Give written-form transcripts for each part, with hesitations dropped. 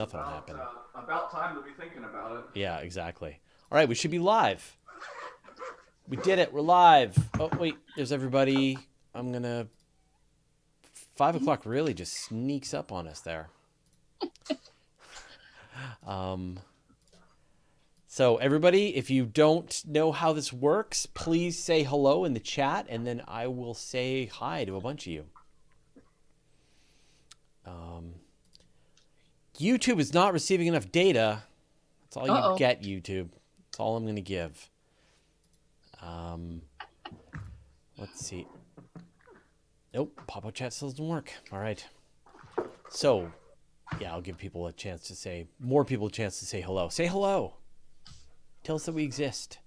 Nothing will happen. About time to be thinking about it. Yeah, exactly. All right, we should be live. We did it. We're live. Oh, wait. There's everybody. I'm going to... 5 o'clock really just sneaks up on us there. So everybody, if you don't know how this works, please say hello in the chat, and then I will say hi to a bunch of you. YouTube is not receiving enough data. That's all you get, YouTube. That's all I'm going to give. Let's see. Nope, pop-up chat still doesn't work. All right. So, yeah, I'll give people a chance to say, more people a chance to say hello. Say hello. Tell us that we exist.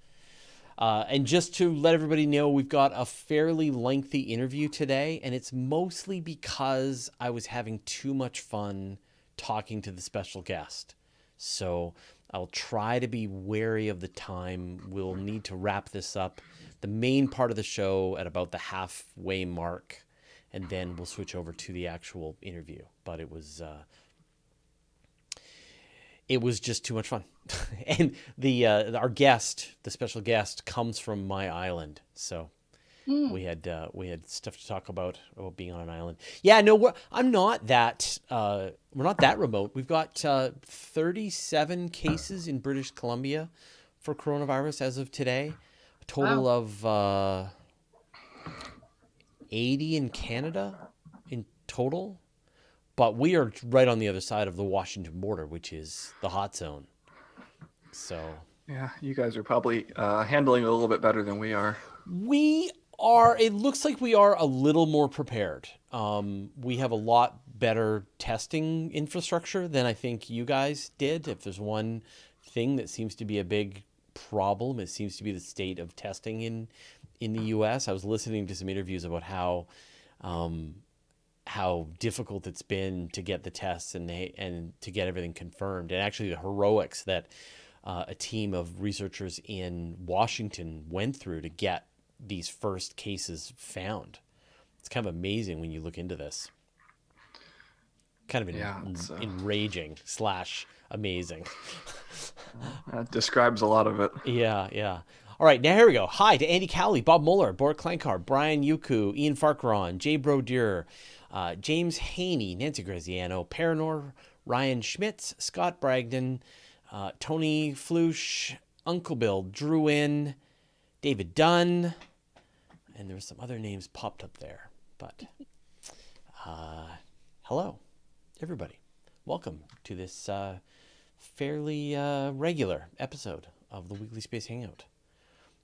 And just to let everybody know, we've got a fairly lengthy interview today, and it's mostly because I was having too much fun talking to the special guest. So I'll try to be wary of the time. We'll need to wrap this up, the main part of the show, at about the halfway mark, and then we'll switch over to the actual interview. But it was just too much fun. And our guest, the special guest, comes from my island, so we had stuff to talk about being on an island. Yeah, no, we're not that remote. We've got 37 cases in British Columbia for coronavirus as of today. A total of 80 in Canada in total. But we are right on the other side of the Washington border, which is the hot zone. So yeah, you guys are probably handling it a little bit better than we are. We are. It looks like we are a little more prepared. We have a lot better testing infrastructure than I think you guys did. If there's one thing that seems to be a big problem, it seems to be the state of testing in the U.S. I was listening to some interviews about how difficult it's been to get the tests and to get everything confirmed, and actually the heroics that a team of researchers in Washington went through to get these first cases found. It's kind of amazing when you look into this. Kind of enraging / amazing. That describes a lot of it. Yeah. All right, now here we go. Hi to Andy Cowley, Bob Muller, Bort Klankar, Brian Yuku, Ian Farquharan, Jay Brodeur, James Haney, Nancy Graziano, Paranor, Ryan Schmitz, Scott Bragdon, Tony Flush, Uncle Bill, Drew In, David Dunn, and there were some other names popped up there. But hello, everybody. Welcome to this fairly regular episode of the Weekly Space Hangout.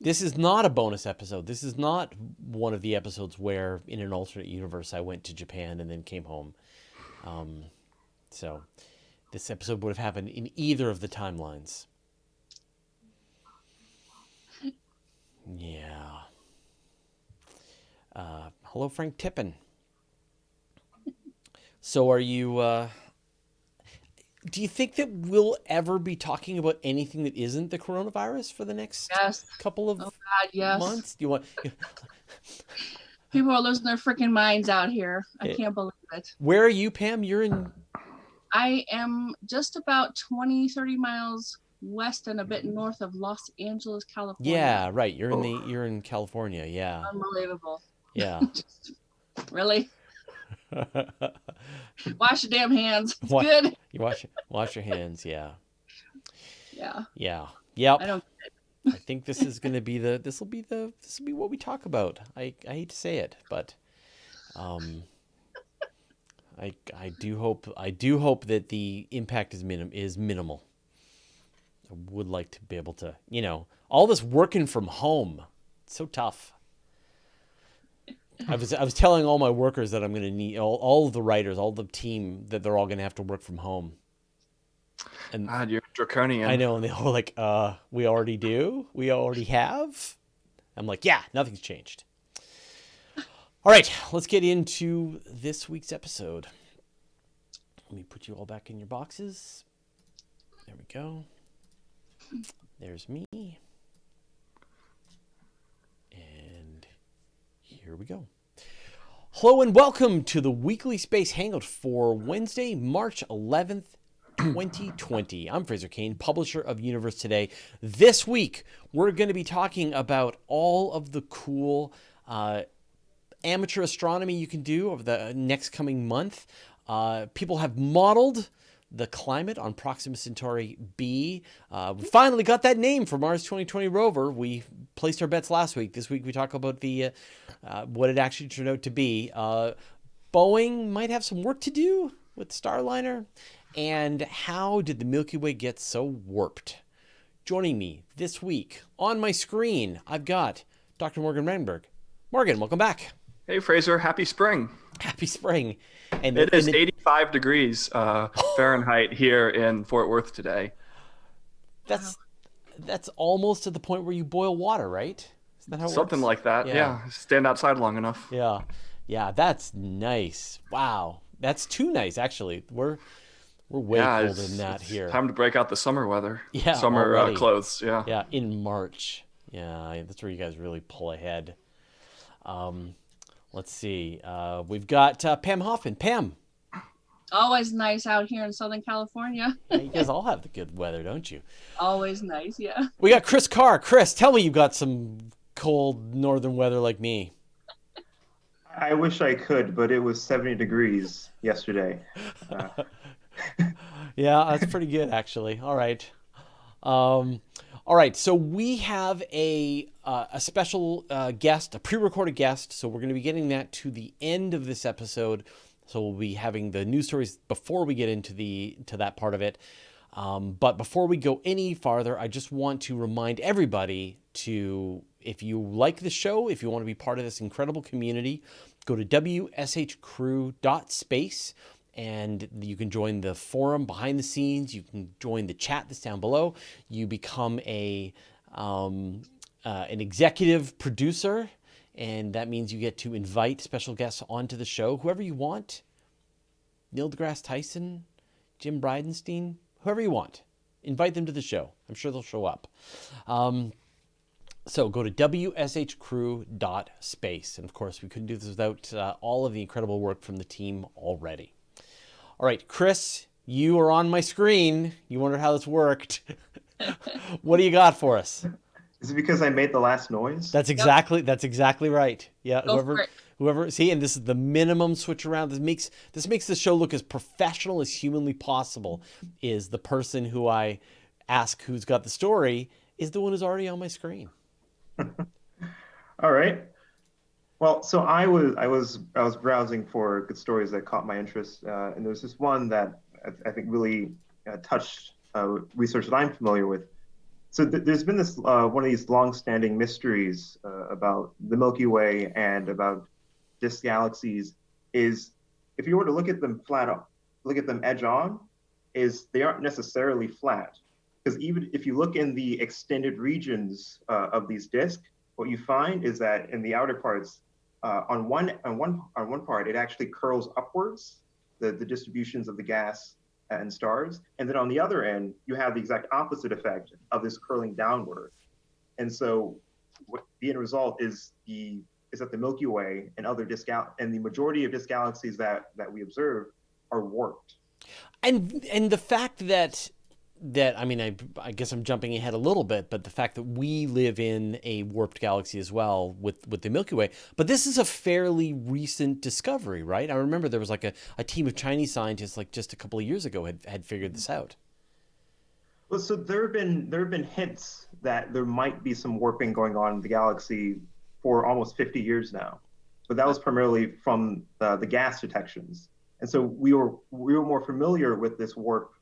This is not a bonus episode. This is not one of the episodes where, in an alternate universe, I went to Japan and then came home. So this episode would have happened in either of the timelines. Yeah. Hello, Frank Tippin. So are you... do you think that we'll ever be talking about anything that isn't the coronavirus for the next couple of months? Do you want? People are losing their freaking minds out here. I can't believe it. Where are you, Pam? You're in... I am just about 30 miles west and a bit north of Los Angeles, California. Yeah, right. You're in California. Yeah. Unbelievable. Yeah. Really? Wash your damn hands. It's good. You wash your hands. Yeah. Yeah. Yeah. Yep. I don't. I think this is going to be this will be what we talk about. I hate to say it, but I do hope that the impact is minimal. I would like to be able to, all this working from home. It's so tough. I was telling all my workers that I'm going to need all of the writers, all the team, that they're all going to have to work from home. And you're draconian. I know, and they were like, "We already do. We already have." I'm like, "Yeah, nothing's changed." All right, let's get into this week's episode. Let me put you all back in your boxes. There we go. There's me. And here we go. Hello and welcome to the Weekly Space Hangout for Wednesday, March 11th, 2020. I'm Fraser Kane, publisher of Universe Today. This week, we're going to be talking about all of the cool amateur astronomy you can do over the next coming month. People have modeled the climate on Proxima Centauri B. We finally got that name for Mars 2020 rover. We placed our bets last week. This week we talk about the what it actually turned out to be. Boeing might have some work to do with Starliner. And how did the Milky Way get so warped? Joining me this week on my screen, I've got Dr. Morgan Renberg. Morgan, welcome back. Hey, Fraser. Happy spring. Happy spring. And it is 85 degrees Fahrenheit here in Fort Worth today. That's almost to the point where you boil water, right? Isn't that how it Something works? like that. Yeah. Stand outside long enough. Yeah, that's nice. Wow. That's too nice, actually. We're way colder than that here. Time to break out the summer weather. Yeah, summer clothes. Yeah. Yeah, in March. Yeah, that's where you guys really pull ahead. Let's see. We've got Pam Hoffman. Pam. Always nice out here in Southern California. Yeah, you guys all have the good weather, don't you? Always nice, yeah. We got Chris Carr. Chris, tell me you've got some cold northern weather like me. I wish I could, but it was 70 degrees yesterday. Yeah, that's pretty good, actually. All right. All right, so we have a special guest, a pre-recorded guest. So we're going to be getting that to the end of this episode. So we'll be having the news stories before we get into that part of it. But before we go any farther, I just want to remind everybody to, if you like the show, if you want to be part of this incredible community, go to wshcrew.space. And you can join the forum behind the scenes. You can join the chat that's down below. You become an executive producer, and that means you get to invite special guests onto the show, whoever you want. Neil deGrasse Tyson, Jim Bridenstine, whoever you want. Invite them to the show. I'm sure they'll show up. So go to wshcrew.space. And of course, we couldn't do this without all of the incredible work from the team already. All right, Chris, you are on my screen. You wonder how this worked. What do you got for us? Is it because I made the last noise? That's exactly right. Yeah, Go for it. whoever see, and this is the minimum switch around. This makes the show look as professional as humanly possible. Is the person who I ask who's got the story is the one who's already on my screen. All right. Well, so I was browsing for good stories that caught my interest, and there's this one that I think really touched research that I'm familiar with. So there's been this one of these long-standing mysteries about the Milky Way and about disk galaxies. Is if you were to look at them edge on, is they aren't necessarily flat, because even if you look in the extended regions of these disks, what you find is that in the outer parts, on one part, it actually curls upwards, the distributions of the gas and stars, and then on the other end, you have the exact opposite effect of this curling downward. And so, what the end result is that the Milky Way and other and the majority of disk galaxies that we observe are warped. And the fact that I mean, I guess I'm jumping ahead a little bit, but the fact that we live in a warped galaxy as well with the Milky Way, but this is a fairly recent discovery, right? I remember there was like a team of Chinese scientists like just a couple of years ago had figured this out. Well, so there have been hints that there might be some warping going on in the galaxy for almost 50 years now, but that was primarily from the gas detections, and so we were more familiar with this warp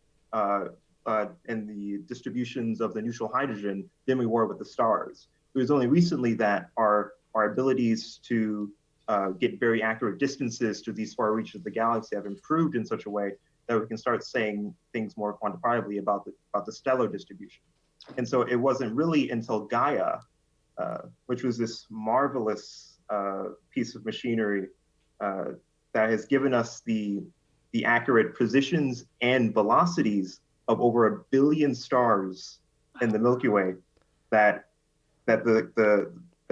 and the distributions of the neutral hydrogen than we were with the stars. It was only recently that our abilities to get very accurate distances to these far reaches of the galaxy have improved in such a way that we can start saying things more quantifiably about the stellar distribution. And so it wasn't really until Gaia, which was this marvelous piece of machinery that has given us the accurate positions and velocities of over 1 billion stars in the Milky Way, that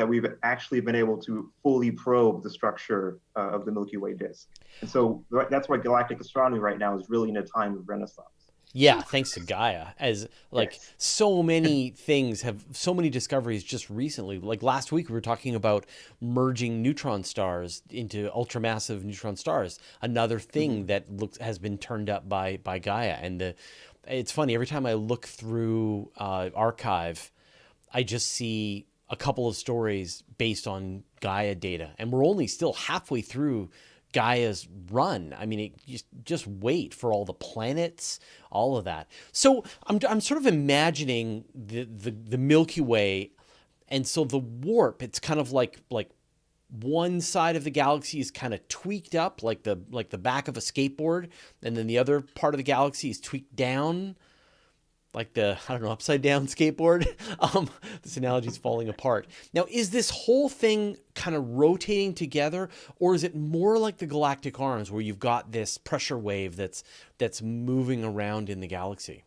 we've actually been able to fully probe the structure of the Milky Way disk. And so that's why galactic astronomy right now is really in a time of renaissance. Yeah, thanks to Gaia, as like Yes. so many things have, so many discoveries just recently. Like last week, we were talking about merging neutron stars into ultramassive neutron stars. Another thing that has been turned up by Gaia, and it's funny every time I look through archive, I just see a couple of stories based on Gaia data, and we're only still halfway through Gaia's run. I mean, just wait for all the planets, all of that. So I'm sort of imagining the Milky Way, and so the warp. It's kind of like one side of the galaxy is kind of tweaked up, like the back of a skateboard, and then the other part of the galaxy is tweaked down, like the, I don't know, upside down skateboard. This analogy is falling apart. Now, is this whole thing kind of rotating together, or is it more like the galactic arms where you've got this pressure wave that's moving around in the galaxy?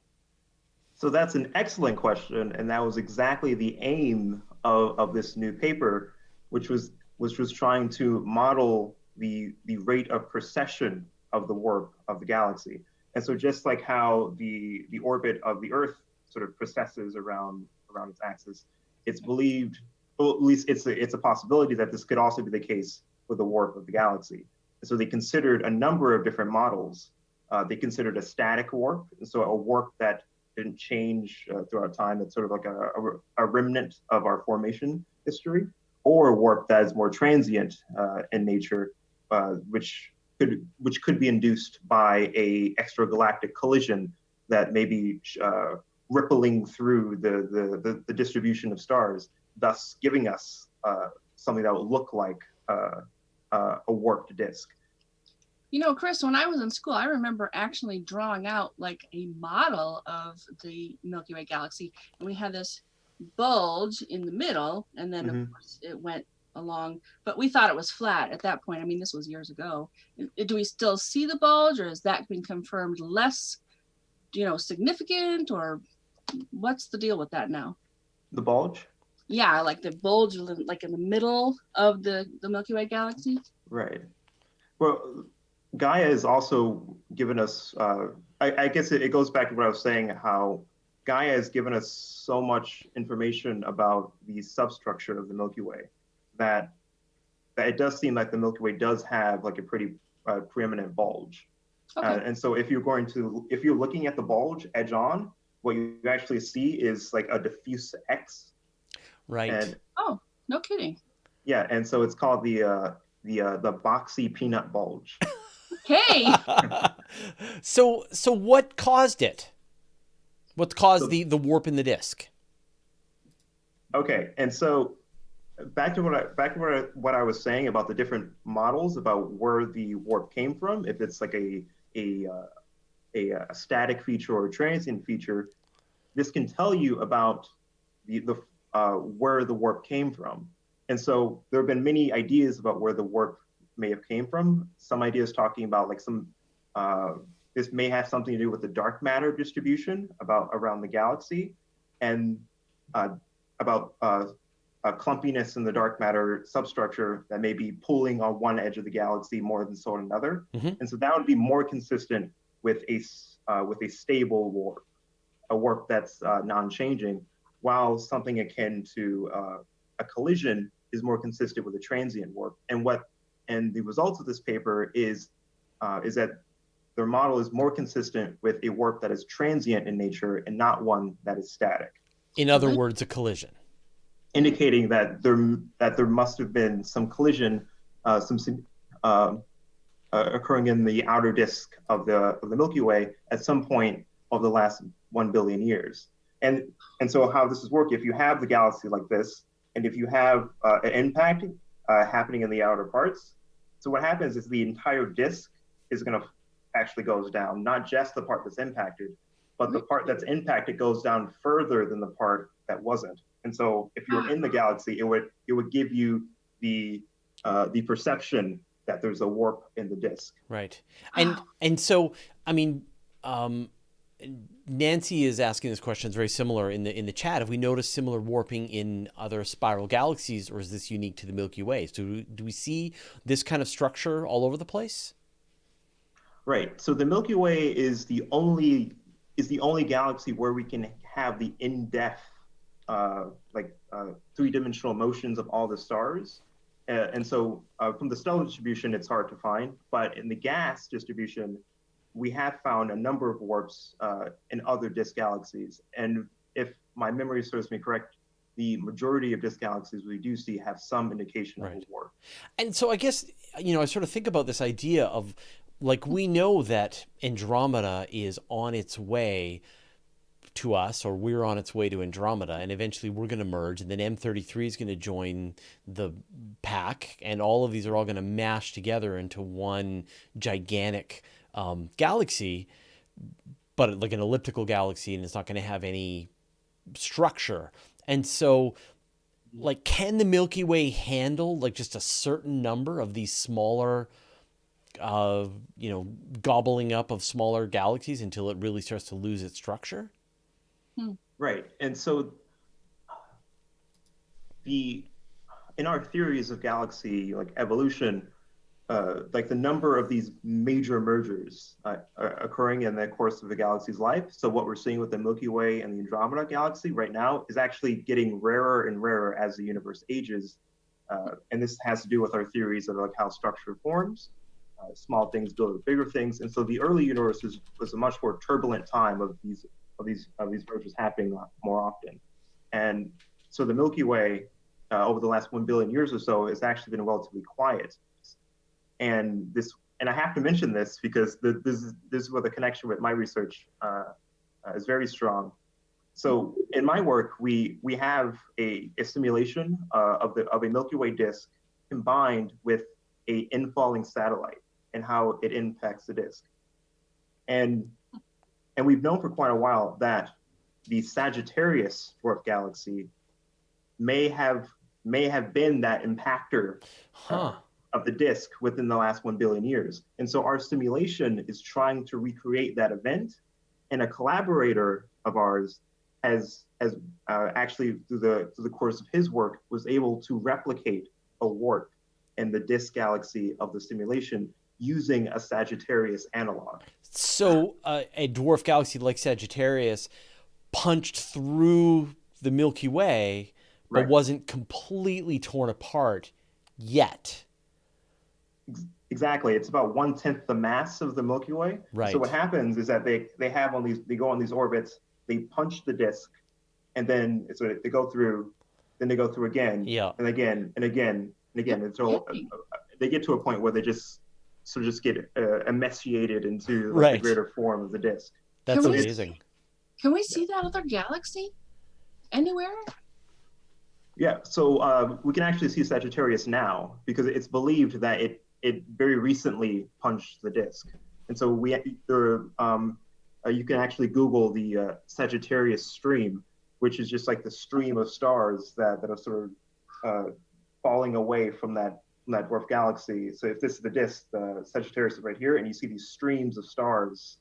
So that's an excellent question, and that was exactly the aim of this new paper, which was trying to model the rate of precession of the warp of the galaxy. And so just like how the orbit of the Earth sort of precesses around its axis, it's believed, well, at least it's a possibility that this could also be the case with the warp of the galaxy. And so they considered a number of different models. They considered a static warp, and so a warp that didn't change throughout time. It's sort of like a remnant of our formation history, or a warp that is more transient in nature, which could be induced by a extragalactic collision that may be rippling through the distribution of stars, thus giving us something that would look like a warped disk. You know, Chris, when I was in school, I remember actually drawing out like a model of the Milky Way galaxy, and we had this bulge in the middle, and then of course it went along, but we thought it was flat at that point. I mean, this was years ago. Do we still see the bulge, or has that been confirmed less, significant, or what's the deal with that now? The bulge? Yeah, like the bulge, like in the middle of the Milky Way galaxy. Right. Well, Gaia has also given us, I guess it goes back to what I was saying, how Gaia has given us so much information about the substructure of the Milky Way that it does seem like the Milky Way does have like a pretty preeminent bulge. Okay. And so if you're looking at the bulge edge on, what you actually see is like a diffuse X. Right. And, oh, no kidding. Yeah, and so it's called the boxy peanut bulge. Okay. So what caused it? What caused the warp in the disk? Okay, and so back to what I was saying about the different models about where the warp came from. If it's like a static feature or a transient feature, this can tell you about the where the warp came from. And so there have been many ideas about where the warp may have came from. Some ideas talking about like this may have something to do with the dark matter distribution around the galaxy, and about a clumpiness in the dark matter substructure that may be pulling on one edge of the galaxy more than so on another. And so that would be more consistent with a stable warp, a warp that's non-changing, while something akin to a collision is more consistent with a transient warp. And the results of this paper is that their model is more consistent with a warp that is transient in nature and not one that is static. In other words, a collision. Indicating that there must have been some collision, occurring in the outer disk of the Milky Way at some point over the last 1 billion years. And so how this is working, if you have the galaxy like this, and if you have an impact happening in the outer parts, so what happens is the entire disk is going to actually goes down, not just the part that's impacted, but the part that's impacted goes down further than the part that wasn't. And so if you're in the galaxy, it would give you the perception that there's a warp in the disk. Right. And so, I mean, Nancy is asking this question. It's very similar in the chat. Have we noticed similar warping in other spiral galaxies, or is this unique to the Milky Way? So do we see this kind of structure all over the place? Right. So the Milky Way is the only is the only galaxy where we can have the in-depth, three-dimensional motions of all the stars. And so from the stellar distribution, it's hard to find, but in the gas distribution, we have found a number of warps in other disk galaxies. And if my memory serves me correct, the majority of disk galaxies we do see have some indication of a warp. And so I guess, I sort of think about this idea of, like, we know that Andromeda is on its way to us, or we're on its way to Andromeda, and eventually we're going to merge, and then M33 is going to join the pack, and all of these are all going to mash together into one gigantic galaxy, but like an elliptical galaxy, and it's not going to have any structure. And so, like, can the Milky Way handle like just a certain number of these smaller, gobbling up of smaller galaxies until it really starts to lose its structure? Right. And so in our theories of galaxy, like evolution, like the number of these major mergers occurring in the course of the galaxy's life. So what we're seeing with the Milky Way and the Andromeda galaxy right now is actually getting rarer and rarer as the universe ages. And this has to do with our theories of like how structure forms. Small things build up bigger things. And so the early universe was a much more turbulent time of these mergers happening more often. And so the Milky Way, over the last 1 billion years or so, has actually been relatively quiet. And I have to mention this because this is where the connection with my research is very strong. So in my work, we have a simulation of a Milky Way disk combined with a infalling satellite and how it impacts the disk. And we've known for quite a while that the Sagittarius dwarf galaxy may have been that impactor of the disk within the last 1 billion years. And so our simulation is trying to recreate that event. And a collaborator of ours has actually through the course of his work was able to replicate a warp in the disk galaxy of the simulation using a Sagittarius analog. So a dwarf galaxy like Sagittarius punched through the Milky Way, but wasn't completely torn apart yet. Exactly. It's about 1/10 the mass of the Milky Way. Right. So what happens is that they go on these orbits, they punch the disk, and then they go through again, and again and again and again until they get to a point where they just get emaciated into the greater form of the disk. That's amazing. Can we see that other galaxy anywhere? Yeah, so we can actually see Sagittarius now because it's believed that it very recently punched the disk, and so you can actually Google the Sagittarius stream, which is just like the stream of stars that are sort of falling away from that dwarf galaxy. So if this is the disk, the Sagittarius is right here, and you see these streams of stars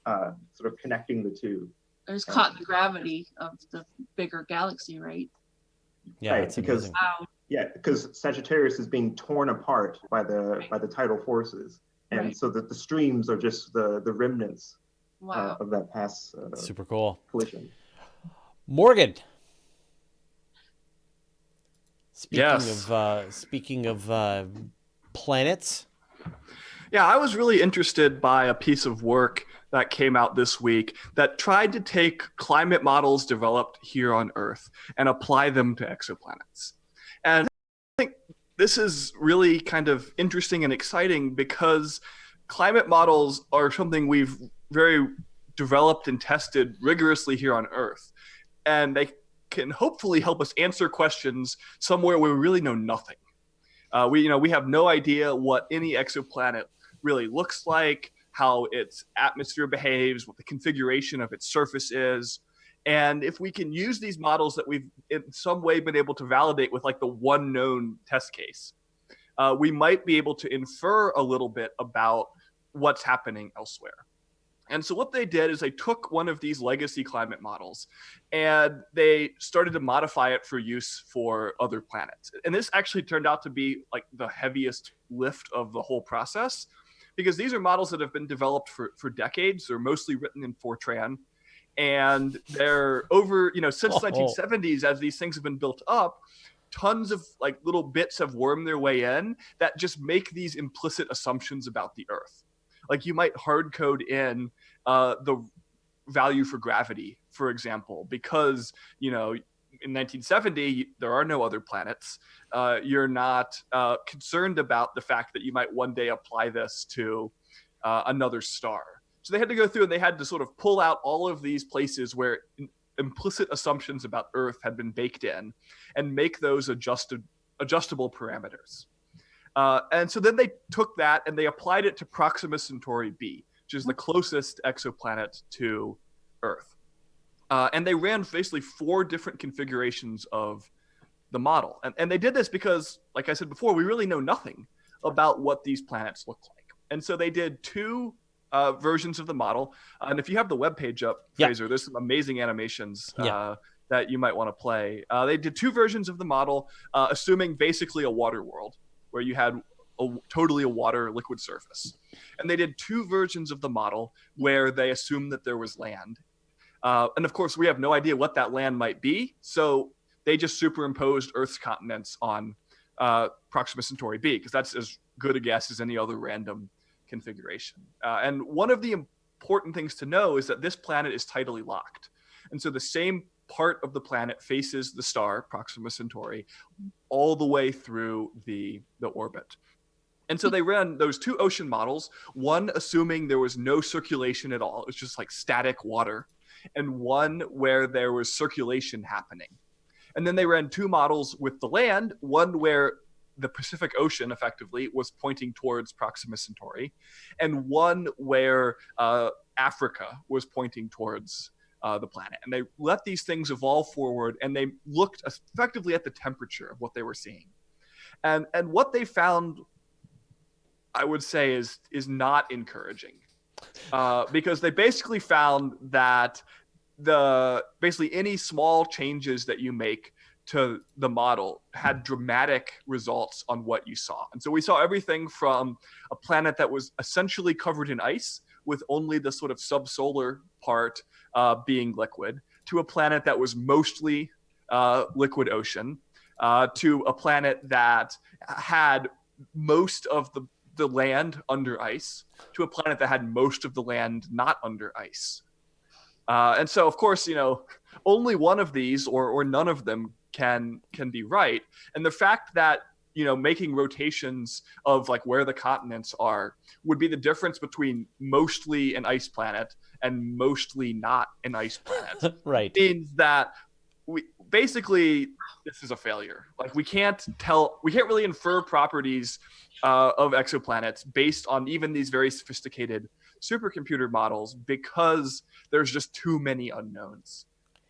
sort of connecting the two. It's caught in the gravity of the bigger galaxy, right? Yeah, right, it's amazing. Because Sagittarius is being torn apart by the tidal forces, and so that the streams are just the remnants of that past super cool collision. Morgan, Yes. Speaking of planets. Yeah, I was really interested by a piece of work that came out this week that tried to take climate models developed here on Earth and apply them to exoplanets. And I think this is really kind of interesting and exciting because climate models are something we've very developed and tested rigorously here on Earth. And they can hopefully help us answer questions somewhere where we really know nothing. We have no idea what any exoplanet really looks like, how its atmosphere behaves, what the configuration of its surface is. And if we can use these models that we've in some way been able to validate with like the one known test case, we might be able to infer a little bit about what's happening elsewhere. And so what they did is they took one of these legacy climate models and they started to modify it for use for other planets. And this actually turned out to be like the heaviest lift of the whole process, because these are models that have been developed for decades. They're mostly written in Fortran. And they're over, since the Oh. 1970s, as these things have been built up, tons of like little bits have wormed their way in that just make these implicit assumptions about the Earth. Like you might hard code in the value for gravity, for example, because, in 1970, there are no other planets. You're not concerned about the fact that you might one day apply this to another star. So they had to go through and they had to sort of pull out all of these places where implicit assumptions about Earth had been baked in and make those adjustable parameters. And so then they took that and they applied it to Proxima Centauri b, which is the closest exoplanet to Earth. And they ran basically 4 different configurations of the model. And they did this because, like I said before, we really know nothing about what these planets look like. And so they did 2 versions of the model. And if you have the webpage up, Fraser, there's some amazing animations that you might want to play. They did 2 versions of the model, assuming basically a water world where you had totally a water liquid surface. And they did 2 versions of the model where they assumed that there was land. And of course, we have no idea what that land might be. So they just superimposed Earth's continents on Proxima Centauri b, because that's as good a guess as any other random configuration. And one of the important things to know is that this planet is tidally locked. And so the same part of the planet faces the star, Proxima Centauri, all the way through the orbit. And so they ran those 2 ocean models, one assuming there was no circulation at all. It was just like static water, and one where there was circulation happening. And then they ran 2 models with the land, one where the Pacific Ocean effectively was pointing towards Proxima Centauri, and one where Africa was pointing towards the planet. And they let these things evolve forward, and they looked effectively at the temperature of what they were seeing. And what they found, I would say, is not encouraging, because they basically found that basically any small changes that you make to the model had dramatic results on what you saw. And so we saw everything from a planet that was essentially covered in ice with only the sort of subsolar part being liquid, to a planet that was mostly liquid ocean, to a planet that had most of the land under ice, to a planet that had most of the land not under ice. And so, of course, only one of these or none of them can be right. And the fact that, making rotations of like where the continents are would be the difference between mostly an ice planet and mostly not an ice planet. Right. Means that this is a failure. Like we can't really infer properties of exoplanets based on even these very sophisticated supercomputer models, because there's just too many unknowns.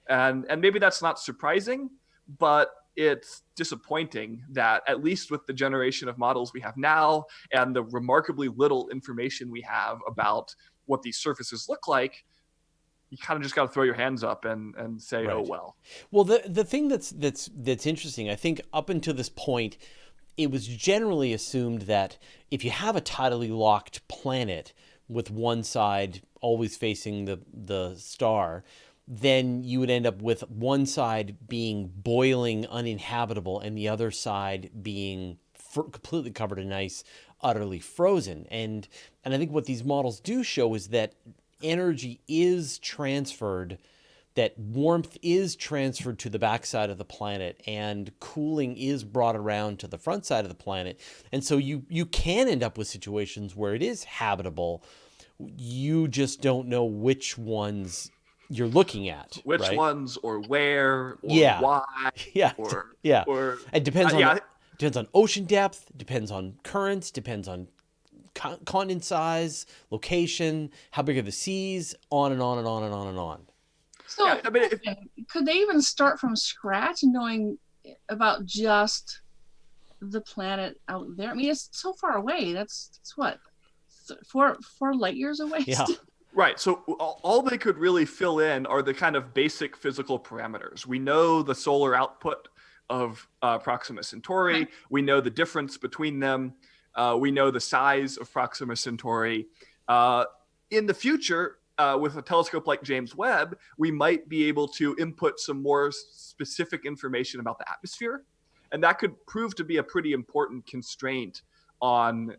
And maybe that's not surprising, but it's disappointing that at least with the generation of models we have now and the remarkably little information we have about what these surfaces look like, you kind of just got to throw your hands up and say, right. Oh, well. Well, the thing that's interesting, I think up until this point, it was generally assumed that if you have a tidally locked planet with one side always facing the star, then you would end up with one side being boiling uninhabitable and the other side being completely covered in ice, utterly frozen. And I think what these models do show is that energy is transferred, that warmth is transferred to the backside of the planet, and cooling is brought around to the front side of the planet. And so you can end up with situations where it is habitable. You just don't know which ones you're looking at. Which right? ones or where or why. Yeah. Or it depends on depends on ocean depth, depends on currents, depends on continent size, location, how big are the seas, on and on and on and on and on. So could they even start from scratch knowing about just the planet out there? I mean, it's so far away. That's what, 4 light years away? Yeah. Right. So all they could really fill in are the kind of basic physical parameters. We know the solar output of Proxima Centauri. We know the difference between them. We know the size of Proxima Centauri. In the future, with a telescope like James Webb, we might be able to input some more specific information about the atmosphere. And that could prove to be a pretty important constraint on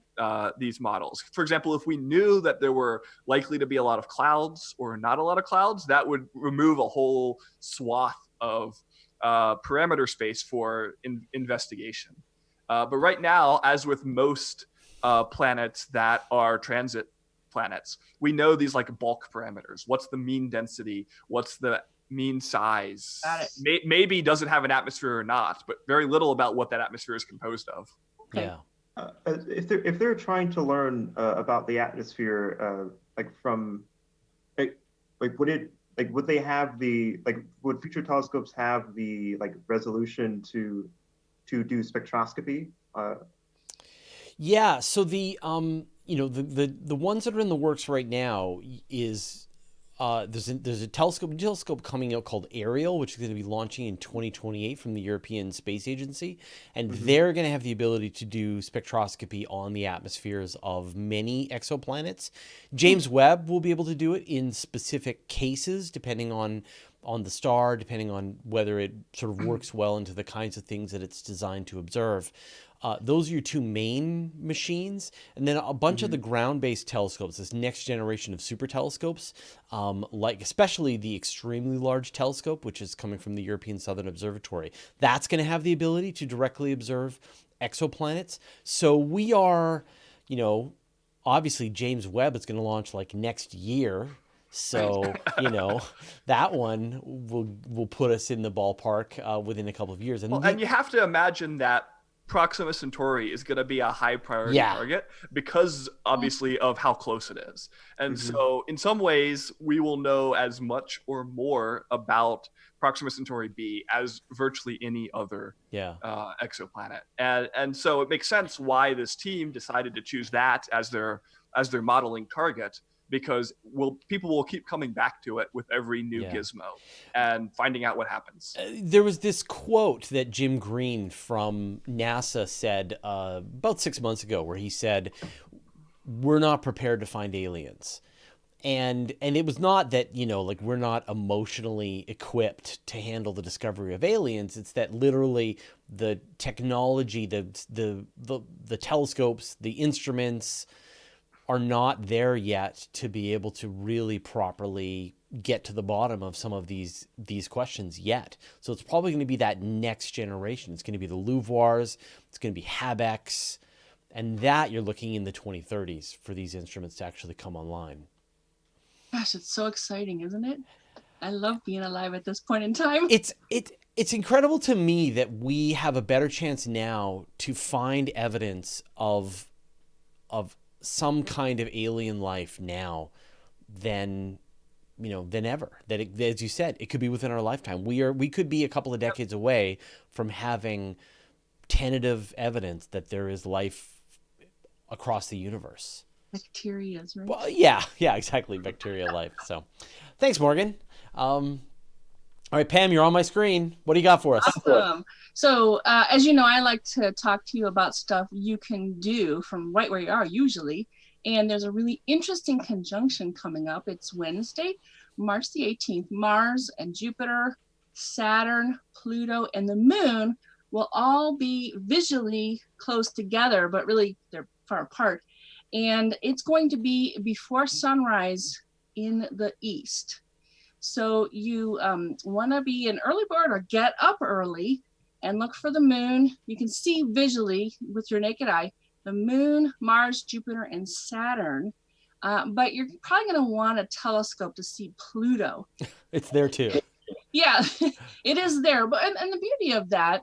these models. For example, if we knew that there were likely to be a lot of clouds or not a lot of clouds, that would remove a whole swath of parameter space for investigation. But right now, as with most planets that are transit planets, we know these like bulk parameters. What's the mean density? What's the mean size? Got it. Maybe doesn't have an atmosphere or not, but very little about what that atmosphere is composed of. Okay. Yeah. If they're trying to learn about the atmosphere, would they have would future telescopes have the resolution to do spectroscopy? Yeah, so the the ones that are in the works right now is there's a telescope coming out called Ariel, which is going to be launching in 2028 from the European Space Agency, and they're going to have the ability to do spectroscopy on the atmospheres of many exoplanets. James Webb will be able to do it in specific cases, depending on the star, depending on whether it sort of works well into the kinds of things that it's designed to observe. Those are your two main machines. And then a bunch of the ground-based telescopes, this next generation of super telescopes, like especially the extremely large telescope, which is coming from the European Southern Observatory. That's going to have the ability to directly observe exoplanets. So we are, obviously James Webb is going to launch like next year. So, that one will put us in the ballpark within a couple of years. And you have to imagine that Proxima Centauri is going to be a high priority target because obviously of how close it is. And so in some ways, we will know as much or more about Proxima Centauri b as virtually any other exoplanet. And so it makes sense why this team decided to choose that as their modeling target, because people will keep coming back to it with every new gizmo and finding out what happens. There was this quote that Jim Green from NASA said about 6 months ago, where he said, "We're not prepared to find aliens." And it was not that, we're not emotionally equipped to handle the discovery of aliens. It's that literally the technology, the telescopes, the instruments are not there yet to be able to really properly get to the bottom of some of these questions yet. So it's probably going to be that next generation. It's going to be the LUVOIRs, it's going to be HABEX, and that you're looking in the 2030s for these instruments to actually come online. Gosh, it's so exciting, isn't it? I love being alive at this point in time. It's incredible to me that we have a better chance now to find evidence of some kind of alien life now than ever. That as you said, it could be within our lifetime. We could be a couple of decades away from having tentative evidence that there is life across the universe. Bacteria, right? Well, yeah, exactly. Bacteria life. So thanks, Morgan. All right, Pam, you're on my screen. What do you got for us? Awesome. So, as you know, I like to talk to you about stuff you can do from right where you are usually. And there's a really interesting conjunction coming up. It's Wednesday, March the 18th. Mars and Jupiter, Saturn, Pluto, and the Moon will all be visually close together, but really they're far apart. And it's going to be before sunrise in the east. So you want to be an early bird or get up early and look for the moon. You can see visually with your naked eye the moon, Mars, Jupiter, and Saturn. But you're probably going to want a telescope to see Pluto. It's there too. Yeah, it is there. But and the beauty of that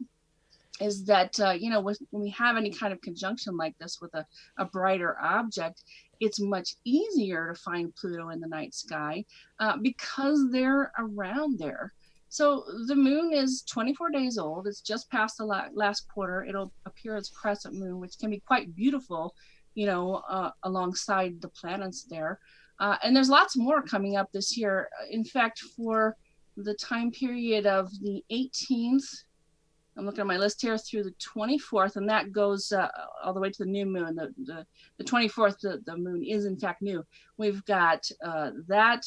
is that, when we have any kind of conjunction like this with a brighter object, it's much easier to find Pluto in the night sky because they're around there. So the moon is 24 days old. It's just past the last quarter. It'll appear as crescent moon, which can be quite beautiful, alongside the planets there. And there's lots more coming up this year. In fact, for the time period of the 18th I'm looking at my list here through the 24th, and that goes all the way to the new moon. The 24th, the moon is in fact new. We've got that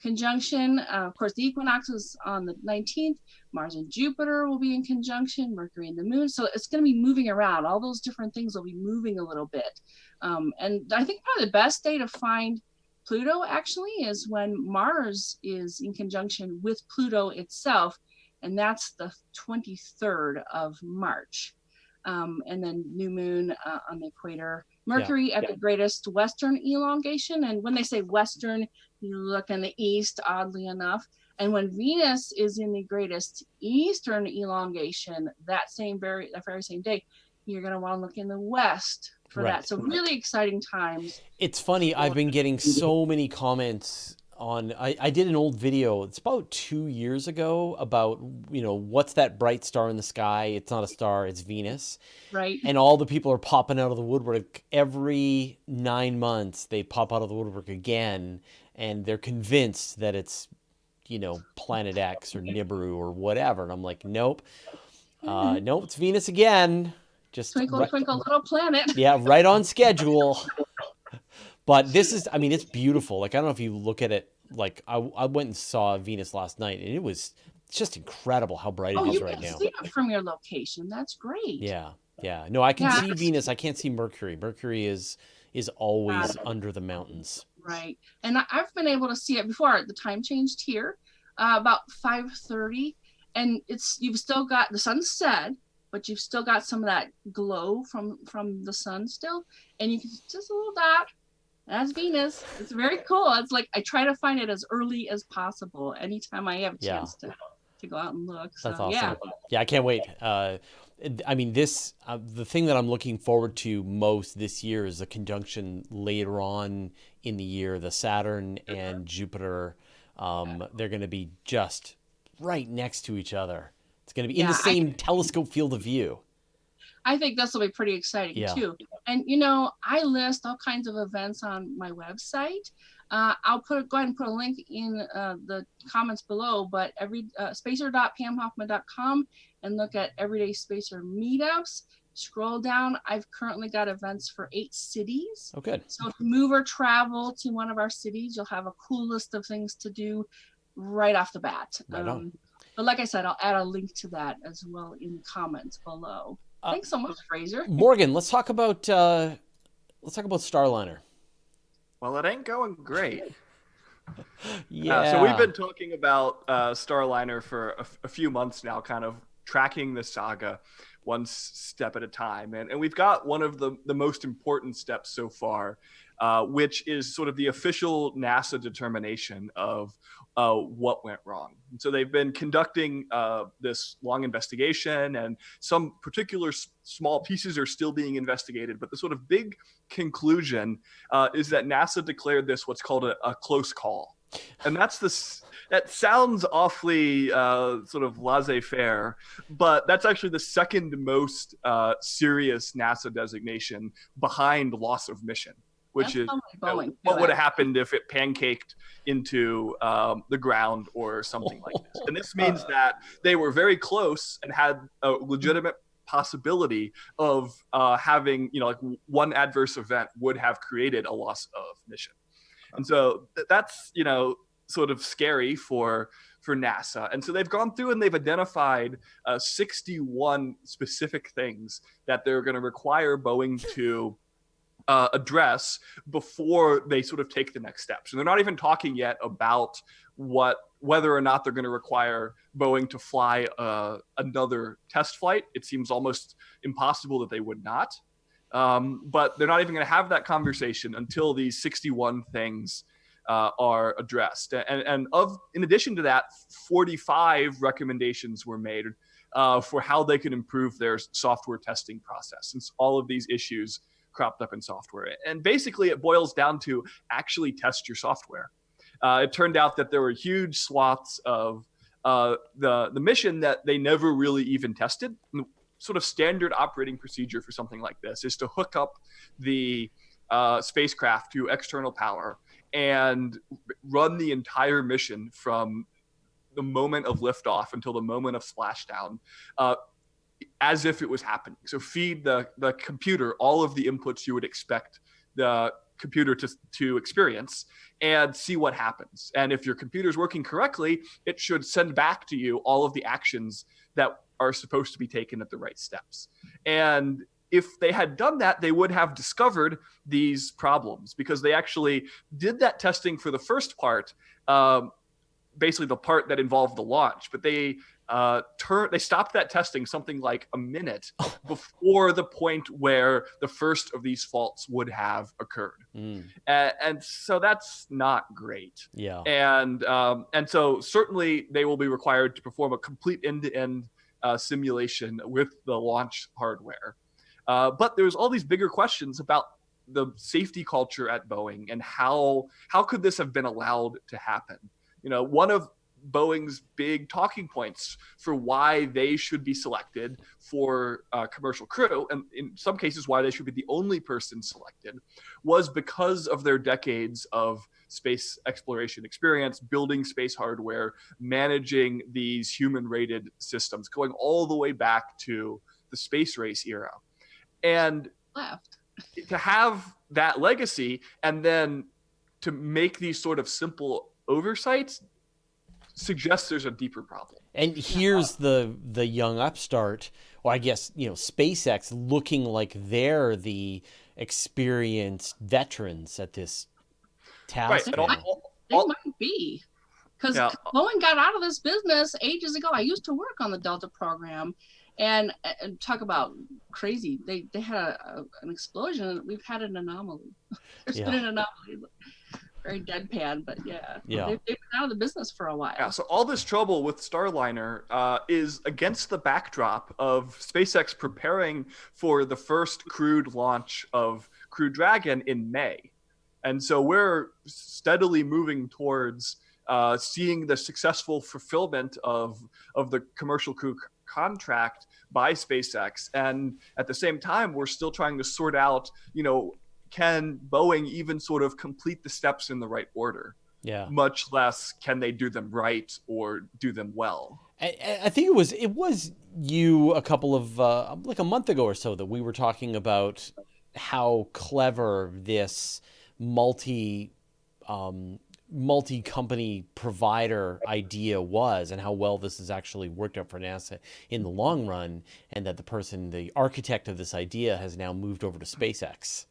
conjunction. Of course, the equinox is on the 19th. Mars and Jupiter will be in conjunction, Mercury and the moon. So it's going to be moving around. All those different things will be moving a little bit. And I think probably the best day to find Pluto actually is when Mars is in conjunction with Pluto itself. And that's the 23rd of March. And then new moon on the equator. Mercury at the greatest western elongation. And when they say western, you look in the east, oddly enough. And when Venus is in the greatest eastern elongation, that very same day, you're going to want to look in the west for that. So really exciting times. It's funny. I've been getting so many comments on, I did an old video, it's about 2 years ago, about, what's that bright star in the sky? It's not a star, it's Venus. Right. And all the people are popping out of the woodwork. Every 9 months, they pop out of the woodwork again, and they're convinced that it's, Planet X or Nibiru or whatever. And I'm like, nope. Nope, it's Venus again. Just twinkle, twinkle, little planet. Yeah, right on schedule. But this is, it's beautiful. Like, I don't know if you look at it, like, I went and saw Venus last night, and it's just incredible how bright it is right now. You can see it from your location. That's great. Yeah. No, I can see Venus. I can't see Mercury. Mercury is always under the mountains. Right. And I've been able to see it before. The time changed here about 5:30. And you've still got, the sun's set, but you've still got some of that glow from the sun still. And you can just a little dot. That's Venus. It's very cool. It's like I try to find it as early as possible anytime I have a chance to go out and look. So, that's awesome. Yeah, I can't wait. The thing that I'm looking forward to most this year is the conjunction later on in the year. The Saturn and Jupiter, they're going to be just right next to each other. It's going to be in the same telescope field of view. I think this will be pretty exciting too. And I list all kinds of events on my website. I'll go ahead and put a link in the comments below, but spacer.pamhoffman.com and look at Everyday Spacer meetups. Scroll down. I've currently got events for 8 cities. Oh, good. So if you move or travel to one of our cities, you'll have a cool list of things to do right off the bat. Right on. But like I said, I'll add a link to that as well in the comments below. Thanks so much, Fraser. Morgan, let's talk about Starliner. Well, it ain't going great. Yeah. So we've been talking about Starliner for a few months now, kind of tracking the saga one step at a time. And we've got one of the most important steps so far, which is sort of the official NASA determination of what went wrong. And so they've been conducting this long investigation, and some particular small pieces are still being investigated. But the sort of big conclusion is that NASA declared this what's called a close call. And that sounds awfully sort of laissez-faire, but that's actually the second most serious NASA designation behind loss of mission, which is what would have happened if it pancaked into the ground or something like this. And this means that they were very close and had a legitimate possibility of having, like one adverse event would have created a loss of mission. And so that's, sort of scary for NASA. And so they've gone through and they've identified 61 specific things that they're going to require Boeing to address before they sort of take the next steps. And they're not even talking yet about whether or not they're going to require Boeing to fly another test flight. It seems almost impossible that they would not. But they're not even going to have that conversation until these 61 things are addressed. And in addition to that, 45 recommendations were made for how they can improve their software testing process, since all of these issues cropped up in software. And basically it boils down to actually test your software. It turned out that there were huge swaths of the mission that they never really even tested. Sort of standard operating procedure for something like this is to hook up the spacecraft to external power and run the entire mission from the moment of liftoff until the moment of splashdown as if it was happening. So feed the computer all of the inputs you would expect the computer to experience and see what happens. And if your computer is working correctly, it should send back to you all of the actions that are supposed to be taken at the right steps. And if they had done that, they would have discovered these problems, because they actually did that testing for the first part, basically the part that involved the launch, but they stopped that testing something like a minute before the point where the first of these faults would have occurred. And so that's not great. Yeah. And so certainly they will be required to perform a complete end-to-end simulation with the launch hardware. But there's all these bigger questions about the safety culture at Boeing and how could this have been allowed to happen? You know, one of Boeing's big talking points for why they should be selected for commercial crew, and in some cases why they should be the only person selected, was because of their decades of space exploration experience, building space hardware, managing these human-rated systems, going all the way back to the space race era. And to have that legacy and then to make these sort of simple oversights suggests there's a deeper problem. And here's the young upstart, or I guess, you know, SpaceX, looking like they're the experienced veterans at this task. Right. They might be, because Boeing got out of this business ages ago. I used to work on the Delta program, and talk about crazy. They had an explosion. We've had an anomaly. There's been an anomaly. Very deadpan, but they've been out of the business for a while. Yeah, so all this trouble with Starliner is against the backdrop of SpaceX preparing for the first crewed launch of Crew Dragon in May. And so we're steadily moving towards seeing the successful fulfillment of the commercial crew contract by SpaceX. And at the same time, we're still trying to sort out, you know, can Boeing even sort of complete the steps in the right order? Yeah. Much less can they do them right or do them well. I think it was you a couple of like a month ago or so that we were talking about how clever this multi-company provider idea was, and how well this has actually worked out for NASA in the long run, and that the architect of this idea has now moved over to SpaceX.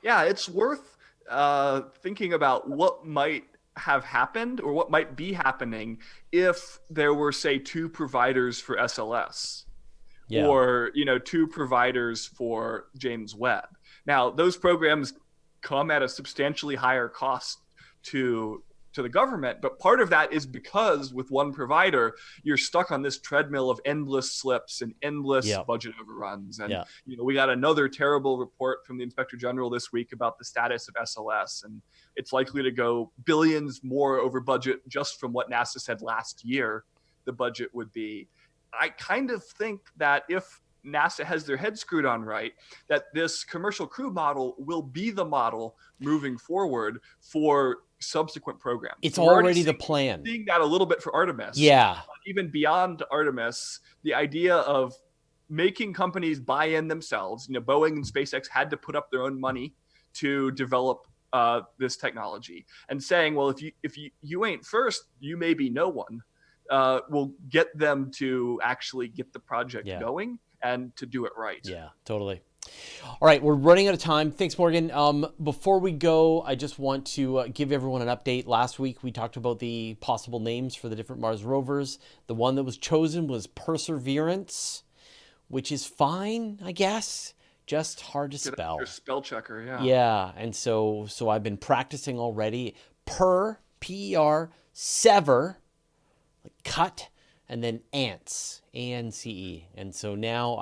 Yeah, it's worth thinking about what might have happened or what might be happening if there were, say, 2 providers for SLS, or, you know, 2 providers for James Webb. Now, those programs come at a substantially higher cost to the government, but part of that is because with one provider, you're stuck on this treadmill of endless slips and endless budget overruns. And you know, we got another terrible report from the Inspector General this week about the status of SLS, and it's likely to go billions more over budget just from what NASA said last year the budget would be. I kind of think that if NASA has their head screwed on right, that this commercial crew model will be the model moving forward for subsequent programs. It's already the plan. Seeing that a little bit for Artemis. Yeah. Even beyond Artemis, the idea of making companies buy in themselves. You know, Boeing and SpaceX had to put up their own money to develop this technology, and saying, well, if you ain't first, you may be no one. Will get them to actually get the project going and to do it right. Yeah, totally. All right, we're running out of time. Thanks, Morgan. Before we go, I just want to give everyone an update. Last week, we talked about the possible names for the different Mars rovers. The one that was chosen was Perseverance, which is fine, I guess. Just hard to spell. Your spell checker, yeah. Yeah, and so I've been practicing already. P-E-R, sever, like cut, and then ants, A-N-C-E. And so now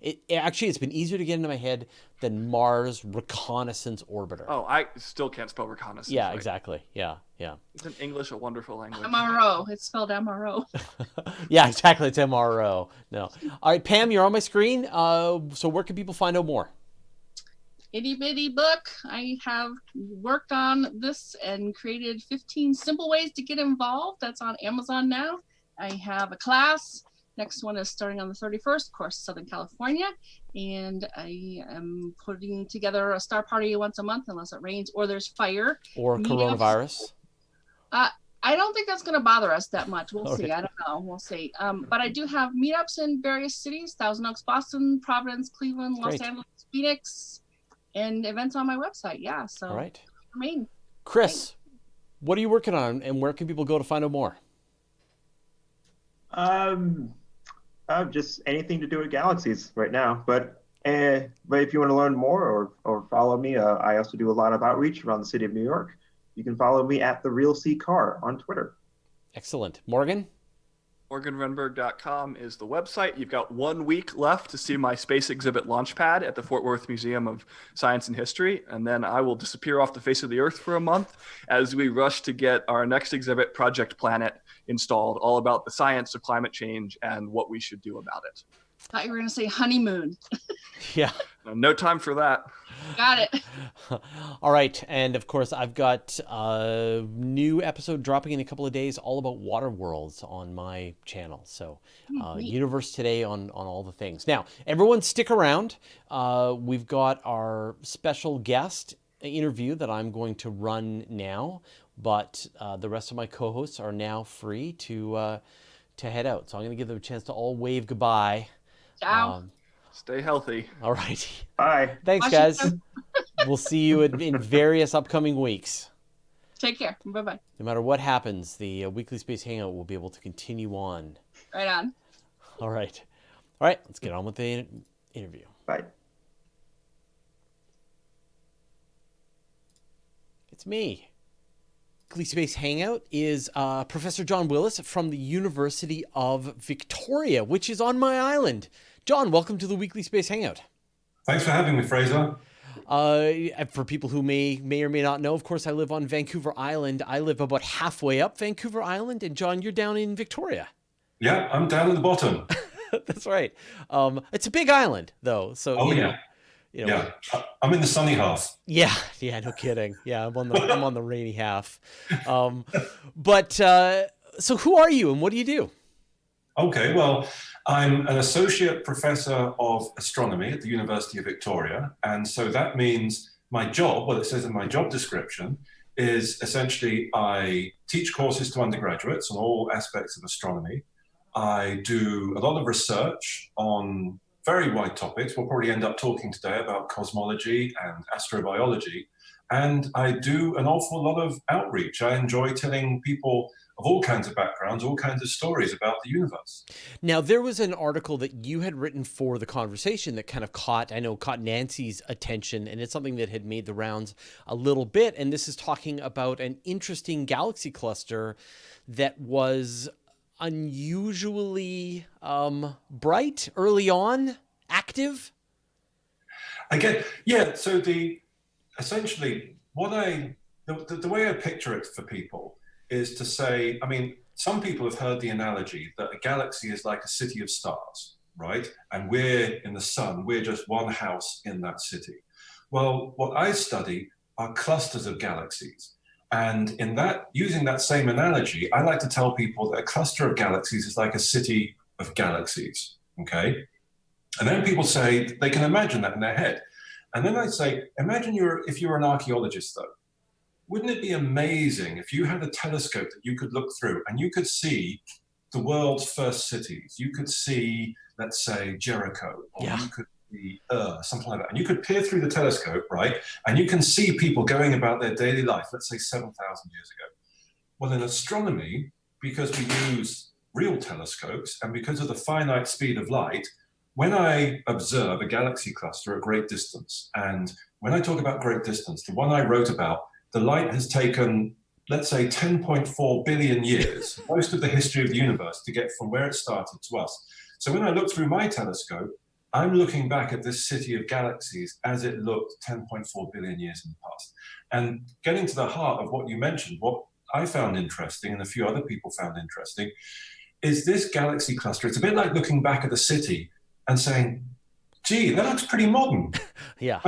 it's been easier to get into my head than Mars Reconnaissance Orbiter. Oh, I still can't spell reconnaissance. Yeah, right? Exactly. Yeah. Isn't English a wonderful language? MRO. It's spelled MRO. Yeah, exactly. It's MRO. No. All right, Pam, you're on my screen. So where can people find out more? Itty bitty book. I have worked on this and created 15 simple ways to get involved. That's on Amazon now. I have a class Next one is starting on the 31st, of course, Southern California. And I am putting together a star party once a month, unless it rains or there's fire. Or Meetups. coronavirus. I don't think that's going to bother us that much. We'll see. Okay. I don't know. We'll see. But I do have meetups in various cities: Thousand Oaks, Boston, Providence, Cleveland, Los Angeles, Phoenix, and events on my website. Yeah. So, all right. Chris, what are you working on, and where can people go to find out more? Just anything to do with galaxies right now. But if you want to learn more or follow me, I also do a lot of outreach around the city of New York. You can follow me at The Real C Car on Twitter. Excellent. Morgan? MorganRenberg.com is the website. You've got 1 week left to see my space exhibit Launchpad at the Fort Worth Museum of Science and History. And then I will disappear off the face of the Earth for a month as we rush to get our next exhibit, Project Planet, installed, all about the science of climate change and what we should do about it. I thought you were going to say honeymoon. Yeah. No time for that. Got it. All right. And of course, I've got a new episode dropping in a couple of days all about water worlds on my channel. So Universe Today on all the things. Now, everyone stick around. We've got our special guest interview that I'm going to run now, but the rest of my co-hosts are now free to head out. So I'm going to give them a chance to all wave goodbye. Ciao. Stay healthy. All right. Bye. Thanks, guys. We'll see you in various upcoming weeks. Take care. Bye-bye. No matter what happens, the Weekly Space Hangout will be able to continue on. Right on. All right. All right. Let's get on with the interview. Bye. It's me. Weekly Space Hangout is Professor Jon Willis from the University of Victoria, which is on my island. Jon, welcome to the Weekly Space Hangout. Thanks for having me, Fraser. For people who may or may not know, of course, I live on Vancouver Island. I live about halfway up Vancouver Island, and Jon, you're down in Victoria. Yeah, I'm down at the bottom. That's right. It's a big island, though. So Yeah, I'm in the sunny half. Yeah, no kidding. Yeah, I'm on the rainy half. So who are you and what do you do? Okay, well, I'm an associate professor of astronomy at the University of Victoria. And so that means my job, it says in my job description, is essentially I teach courses to undergraduates on all aspects of astronomy. I do a lot of research on very wide topics. We'll probably end up talking today about cosmology and astrobiology. And I do an awful lot of outreach. I enjoy telling people of all kinds of backgrounds, all kinds of stories about the universe. Now, there was an article that you had written for the conversation that kind of caught Nancy's attention, and it's something that had made the rounds a little bit. And this is talking about an interesting galaxy cluster that was unusually bright early on, active. So essentially the way I picture it for people is to say, some people have heard the analogy that a galaxy is like a city of stars, right? And we're in the sun, we're just one house in that city. Well, what I study are clusters of galaxies. And using that same analogy, I like to tell people that a cluster of galaxies is like a city of galaxies, okay? And then people say they can imagine that in their head. And then I say, imagine if you were an archaeologist, though. Wouldn't it be amazing if you had a telescope that you could look through and you could see the world's first cities? You could see, let's say, Jericho, or you could see something like that. And you could peer through the telescope, right? And you can see people going about their daily life, let's say 7,000 years ago. Well, in astronomy, because we use real telescopes and because of the finite speed of light, when I observe a galaxy cluster at great distance, and when I talk about great distance, the one I wrote about, the light has taken, let's say, 10.4 billion years, most of the history of the universe, to get from where it started to us. So when I look through my telescope, I'm looking back at this city of galaxies as it looked 10.4 billion years in the past. And getting to the heart of what you mentioned, what I found interesting, and a few other people found interesting, is this galaxy cluster. It's a bit like looking back at a city and saying, gee, that looks pretty modern. Yeah.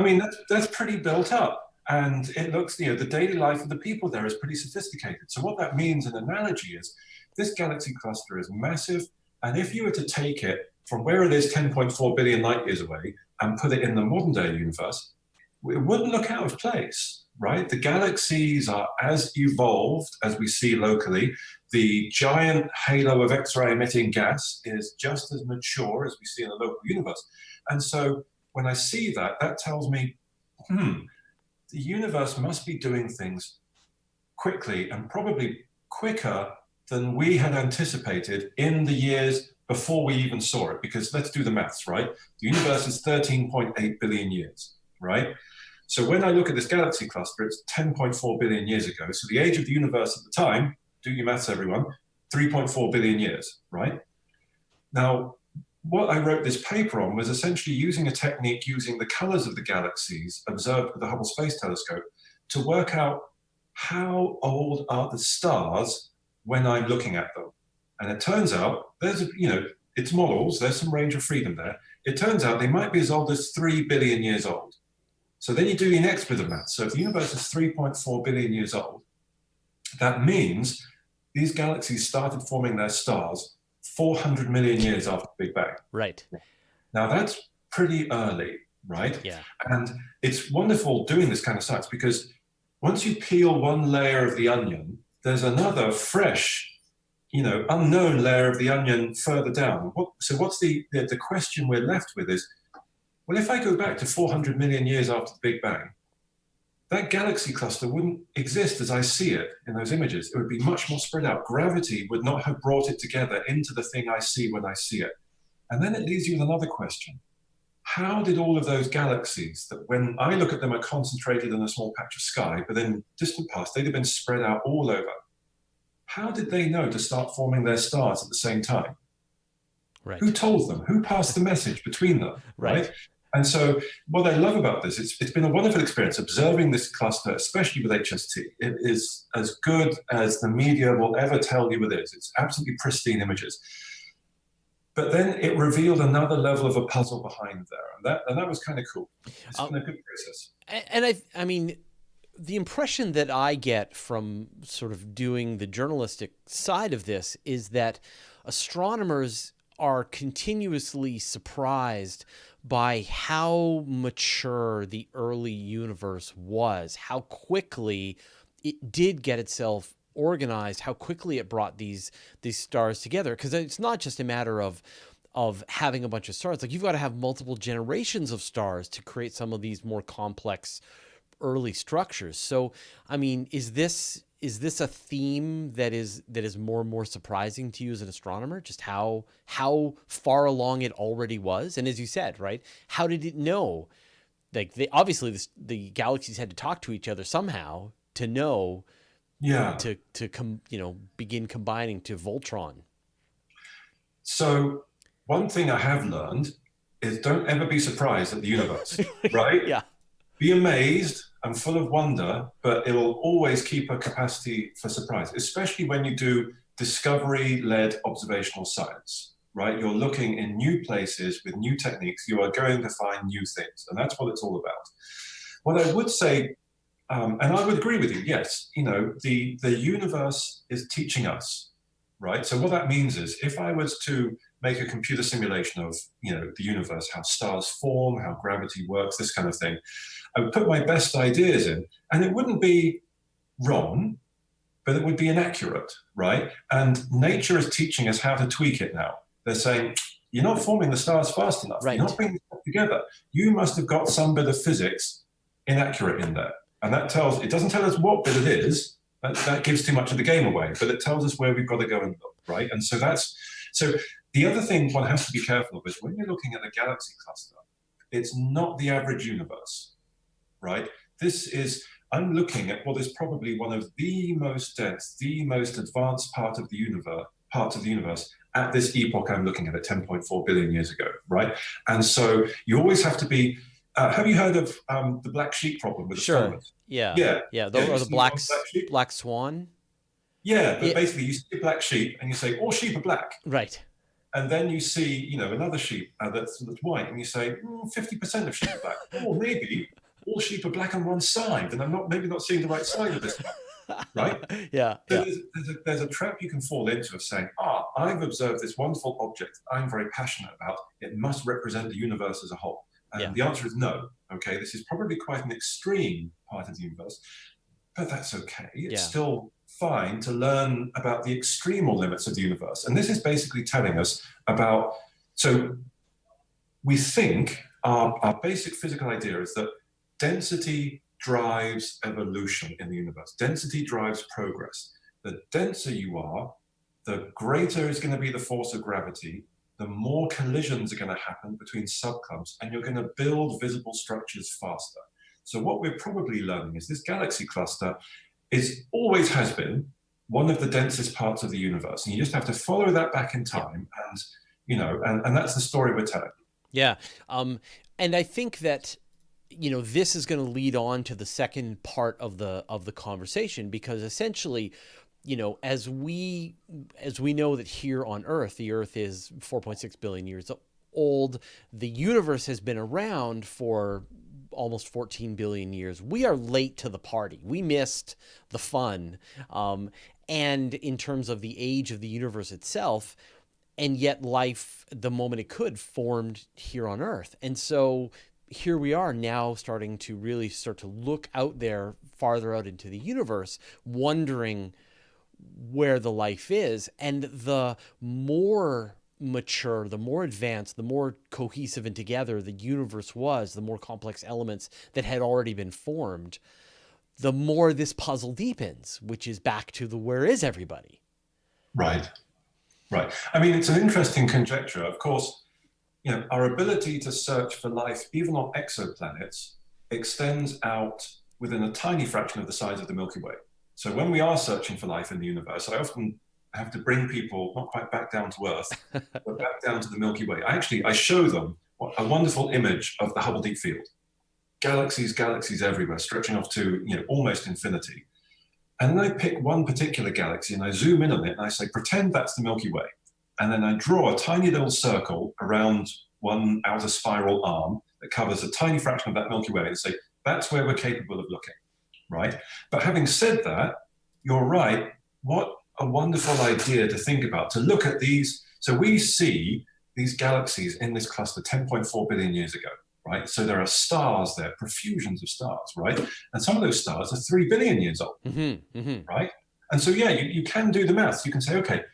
That's pretty built up. And it looks, the daily life of the people there is pretty sophisticated. So what that means in analogy is this galaxy cluster is massive. And if you were to take it from where it is 10.4 billion light years away and put it in the modern day universe, it wouldn't look out of place, right? The galaxies are as evolved as we see locally. The giant halo of X-ray emitting gas is just as mature as we see in the local universe. And so when I see that, that tells me, the universe must be doing things quickly and probably quicker than we had anticipated in the years before we even saw it. Because let's do the maths, right? The universe is 13.8 billion years, right? So when I look at this galaxy cluster, it's 10.4 billion years ago. So the age of the universe at the time, do your maths, everyone, 3.4 billion years, right? Now, what I wrote this paper on was essentially using a technique using the colors of the galaxies observed with the Hubble Space Telescope to work out how old are the stars when I'm looking at them. And it turns out there's, it's models, there's some range of freedom there. It turns out they might be as old as 3 billion years old. So then you do the next bit of math. So if the universe is 3.4 billion years old, that means these galaxies started forming their stars 400 million years after the Big Bang. Right. Now that's pretty early, right? Yeah. And it's wonderful doing this kind of science because once you peel one layer of the onion, there's another fresh, unknown layer of the onion further down. So what's the question we're left with is, well, if I go back to 400 million years after the Big Bang, that galaxy cluster wouldn't exist as I see it in those images. It would be much more spread out. Gravity would not have brought it together into the thing I see when I see it. And then it leaves you with another question. How did all of those galaxies that when I look at them are concentrated in a small patch of sky, but in distant past, they'd have been spread out all over. How did they know to start forming their stars at the same time? Right. Who told them? Who passed the message between them? Right. And so what I love about this, it's been a wonderful experience observing this cluster, especially with HST. It is as good as the media will ever tell you it is. It's absolutely pristine images. But then it revealed another level of a puzzle behind there. And that was kind of cool. It's been a good process. And I mean, the impression that I get from sort of doing the journalistic side of this is that astronomers are continuously surprised by how mature the early universe was, how quickly it did get itself organized, how quickly it brought these stars together. Because it's not just a matter of having a bunch of stars. Like, you've got to have multiple generations of stars to create some of these more complex early structures. So, I mean, is this a theme that is more and more surprising to you as an astronomer? Just how far along it already was, and as you said, right? How did it know? Like, the galaxies had to talk to each other somehow to know. Yeah. To begin combining to Voltron. So one thing I have learned is don't ever be surprised at the universe, right? Yeah. Be amazed and full of wonder, but it will always keep a capacity for surprise, especially when you do discovery-led observational science, right? You're looking in new places with new techniques. You are going to find new things, and that's what it's all about. What I would say, and I would agree with you, yes, the universe is teaching us, right? So what that means is if I was to make a computer simulation of, the universe, how stars form, how gravity works, this kind of thing, I would put my best ideas in, and it wouldn't be wrong, but it would be inaccurate, right? And nature is teaching us how to tweak it now. They're saying, you're not forming the stars fast enough. Right. You're not bringing them together. You must have got some bit of physics inaccurate in there. And it doesn't tell us what bit it is. That gives too much of the game away, but it tells us where we've got to go and look, right? And so the other thing one has to be careful of is when you're looking at a galaxy cluster, it's not the average universe, right? I'm looking at what is probably one of the most dense, the most advanced parts of the universe at this epoch I'm looking at 10.4 billion years ago, right? And so you always have to be, have you heard of the black sheep problem with astronomers? Yeah. Are The black swan. Yeah, but basically you see a black sheep and you say, all sheep are black. Right. And then you see, another sheep that's white, and you say, 50% of sheep are black. Or maybe all sheep are black on one side, and I'm maybe not seeing the right side of this one. right? Yeah, So yeah, there's a trap you can fall into of saying, I've observed this wonderful object I'm very passionate about. It must represent the universe as a whole. And yeah, the answer is no. Okay, this is probably quite an extreme part of the universe, but that's okay. It's yeah, still fine to learn about the extremal limits of the universe. And this is basically telling us about, so we think our basic physical idea is that density drives evolution in the universe. Density drives progress. The denser you are, the greater is going to be the force of gravity, the more collisions are going to happen between subclubs, and you're going to build visible structures faster. So what we're probably learning is this galaxy cluster always has been one of the densest parts of the universe. And you just have to follow that back in time. And that's the story we're telling. yeah. And I think that, this is going to lead on to the second part of the conversation, because essentially, as we know that here on Earth, the Earth is 4.6 billion years old. The universe has been around for almost 14 billion years. We are late to the party. We missed the fun. And in terms of the age of the universe itself, and yet life, the moment it could, formed here on Earth. And so here we are now starting to really start to look out there, farther out into the universe, wondering where the life is. And the more mature, the more advanced, the more cohesive and together the universe was, the more complex elements that had already been formed, the more this puzzle deepens, which is back to the where is everybody? Right. Right. I mean, it's an interesting conjecture. Of course, our ability to search for life, even on exoplanets, extends out within a tiny fraction of the size of the Milky Way. So when we are searching for life in the universe, I often have to bring people not quite back down to Earth, but back down to the Milky Way. I show them a wonderful image of the Hubble Deep Field. Galaxies everywhere, stretching off to almost infinity. And then I pick one particular galaxy and I zoom in on it and I say, pretend that's the Milky Way. And then I draw a tiny little circle around one outer spiral arm that covers a tiny fraction of that Milky Way and say, that's where we're capable of looking, right? But having said that, you're right. What a wonderful idea to think about, to look at these. So we see these galaxies in this cluster 10.4 billion years ago, right? So there are stars there, profusions of stars, right? And some of those stars are 3 billion years old, right? And so, you can do the maths. You can say, okay,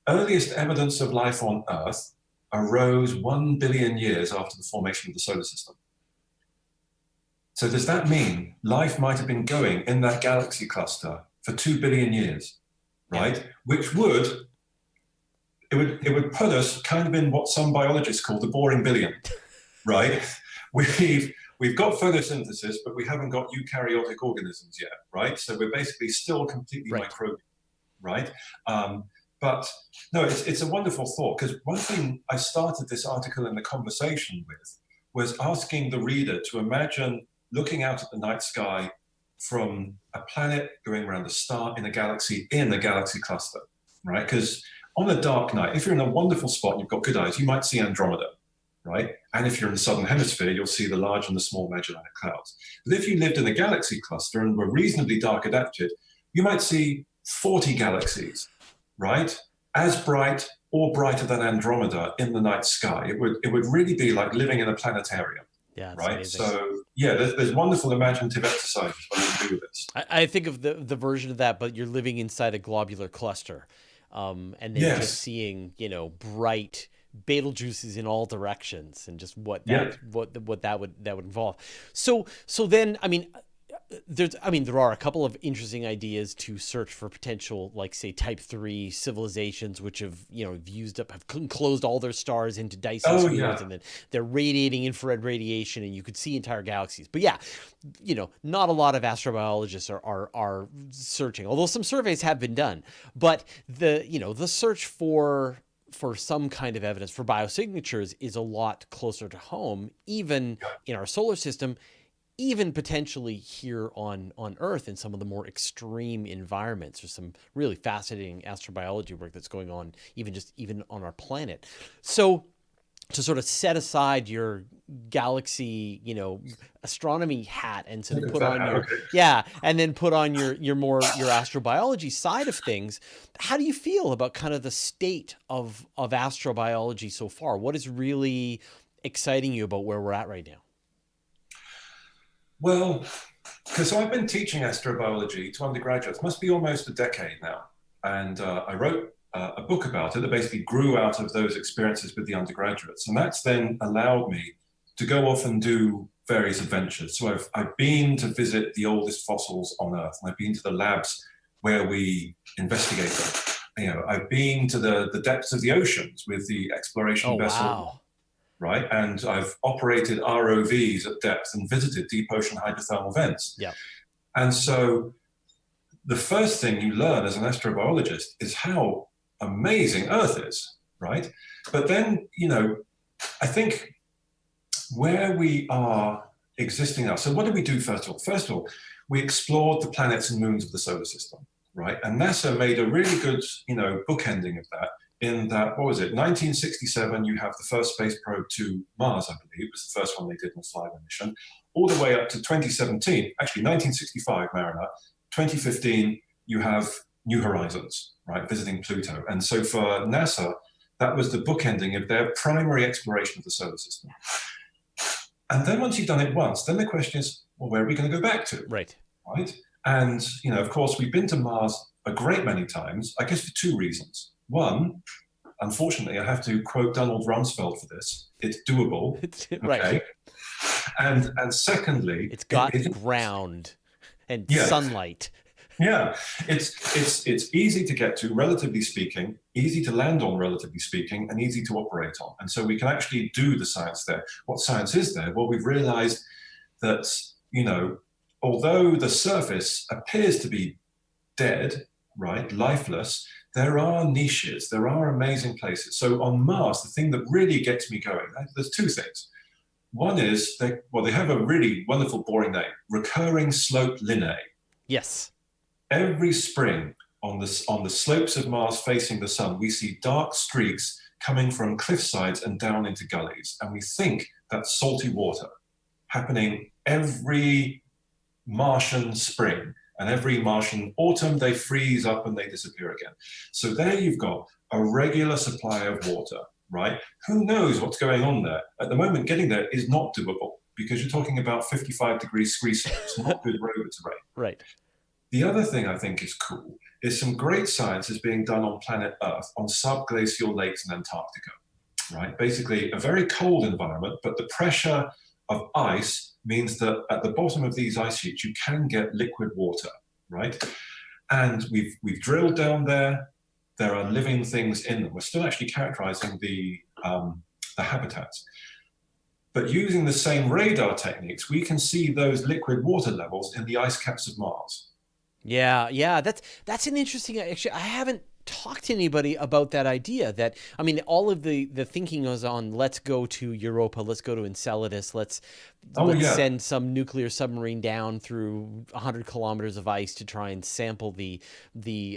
earliest evidence of life on Earth arose 1 billion years after the formation of the solar system. So does that mean life might have been going in that galaxy cluster for 2 billion years, right? Yeah. Which would put us kind of in what some biologists call the boring billion, right? We've got photosynthesis, but we haven't got eukaryotic organisms yet, right? So we're basically still completely microbial, right? But no, it's a wonderful thought, because one thing I started this article in the conversation with was asking the reader to imagine looking out at the night sky from a planet going around a star in a galaxy cluster, right? Because on a dark night, if you're in a wonderful spot and you've got good eyes, you might see Andromeda, right? And if you're in the southern hemisphere, you'll see the large and the small Magellanic Clouds. But if you lived in a galaxy cluster and were reasonably dark adapted, you might see 40 galaxies, right? As bright or brighter than Andromeda in the night sky. It would really be like living in a planetarium. Yeah, right. Amazing. So there's wonderful imaginative exercises when you do this. I think of the version of that, but you're living inside a globular cluster, and then just seeing bright Betelgeuse in all directions, and just what that would involve. So then, there are a couple of interesting ideas to search for potential, like say Type 3 civilizations, which have closed all their stars into Dyson spheres, and then they're radiating infrared radiation, and you could see entire galaxies. But not a lot of astrobiologists are searching, although some surveys have been done. But the search for some kind of evidence for biosignatures is a lot closer to home, even in our solar system, even potentially here on Earth in some of the more extreme environments. There's some really fascinating astrobiology work that's going on even on our planet. So to sort of set aside your galaxy, astronomy hat and sort of put on your, and then put on your astrobiology side of things. How do you feel about kind of the state of astrobiology so far? What is really exciting you about where we're at right now? Well, so I've been teaching astrobiology to undergraduates, must be almost a decade now. And I wrote a book about it that basically grew out of those experiences with the undergraduates. And that's then allowed me to go off and do various adventures. So I've been to visit the oldest fossils on Earth, and I've been to the labs where we investigate them. I've been to the depths of the oceans with the exploration vessel. Wow. Right, and I've operated ROVs at depth and visited deep ocean hydrothermal vents. Yeah. And so the first thing you learn as an astrobiologist is how amazing Earth is, right? But then, I think where we are existing now, so what did we do first of all? First of all, we explored the planets and moons of the solar system, right? And NASA made a really good, bookending of that in that, 1967, you have the first space probe to Mars, I believe, it was the first one they did on a flyby mission, all the way up to 2017, actually 1965, Mariner, 2015, you have New Horizons, right, visiting Pluto. And so for NASA, that was the bookending of their primary exploration of the solar system. And then once you've done it once, then the question is, well, where are we going to go back to? Right. Right? And, of course, we've been to Mars a great many times, I guess for two reasons. One, unfortunately, I have to quote Donald Rumsfeld for this. It's doable. Right. Okay? And secondly, it's got ground and sunlight. Yeah, it's easy to get to, relatively speaking, easy to land on, relatively speaking, and easy to operate on. And so we can actually do the science there. What science is there? Well, we've realized that, although the surface appears to be dead, right, lifeless, there are niches, there are amazing places. So on Mars, the thing that really gets me going, there's two things. One is, they have a really wonderful, boring name, recurring slope linnae. Yes. Every spring on the slopes of Mars facing the sun, we see dark streaks coming from cliff sides and down into gullies. And we think that's salty water happening every Martian spring. And every Martian autumn, they freeze up and they disappear again. So there you've got a regular supply of water, right? Who knows what's going on there? At the moment, getting there is not doable because you're talking about 55-degree scree slopes, not good rover terrain. Right. The other thing I think is cool is some great science is being done on planet Earth on subglacial lakes in Antarctica, right? Basically a very cold environment, but the pressure of ice means that at the bottom of these ice sheets, you can get liquid water, right? And we've drilled down there. There are living things in them. We're still actually characterizing the habitats. But using the same radar techniques, we can see those liquid water levels in the ice caps of Mars. Yeah, that's an interesting. Actually, I haven't talked to anybody about that idea. That, I mean, all of the thinking was on, let's go to Europa, let's go to Enceladus, let's send some nuclear submarine down through 100 kilometers of ice to try and sample the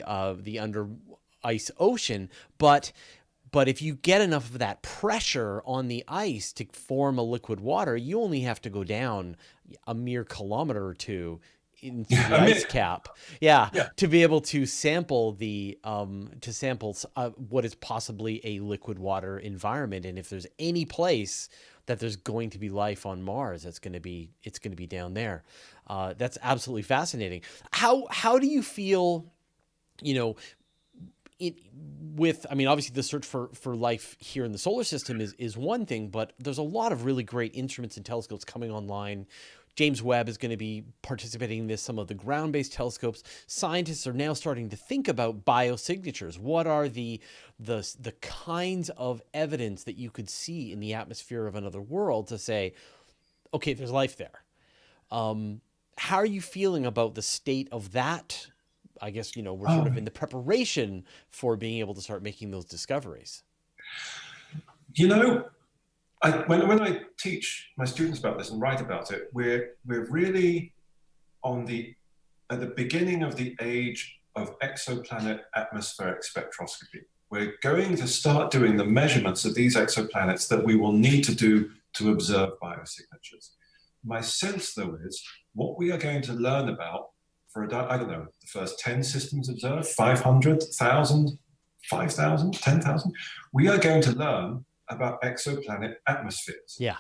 under ice ocean, but if you get enough of that pressure on the ice to form a liquid water, you only have to go down a mere kilometer or two into the ice cap, to be able to sample what is possibly a liquid water environment. And if there's any place that there's going to be life on Mars, it's going to be down there. That's absolutely fascinating. How do you feel, obviously the search for life here in the solar system is one thing, but there's a lot of really great instruments and telescopes coming online. James Webb is going to be participating in this, some of the ground-based telescopes. Scientists are now starting to think about biosignatures. What are the kinds of evidence that you could see in the atmosphere of another world to say, okay, there's life there? How are you feeling about the state of that? I guess, we're sort of in the preparation for being able to start making those discoveries. When I teach my students about this and write about it, we're really at the beginning of the age of exoplanet atmospheric spectroscopy. we're going to start doing the measurements of these exoplanets that we will need to do to observe biosignatures. My sense, though, is what we are going to learn about for, I don't know, the first 10 systems observed, 500, 1,000, 5,000, 10,000, we are going to learn about exoplanet atmospheres. Yeah.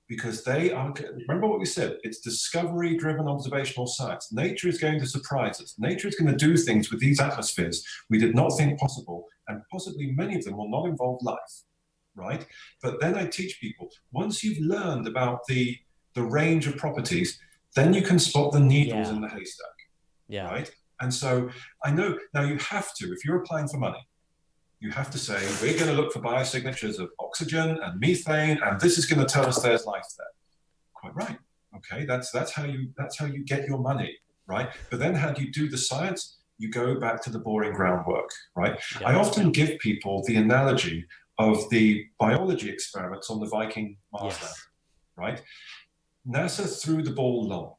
Because they are, remember what we said, it's discovery-driven observational science. Nature is going to surprise us. Nature is going to do things with these atmospheres we did not think possible, and possibly many of them will not involve life, right? But then I teach people, once you've learned about the range of properties, then you can spot the needles in the haystack, right? And so I know, now you have to, if you're applying for money, you have to say, we're going to look for biosignatures of oxygen and methane, and this is going to tell us there's life there. Quite right. Okay, that's how you get your money, right? But then how do you do the science? You go back to the boring groundwork, right? Yeah. I often give people the analogy of the biology experiments on the Viking Mars lander, right? NASA threw the ball long.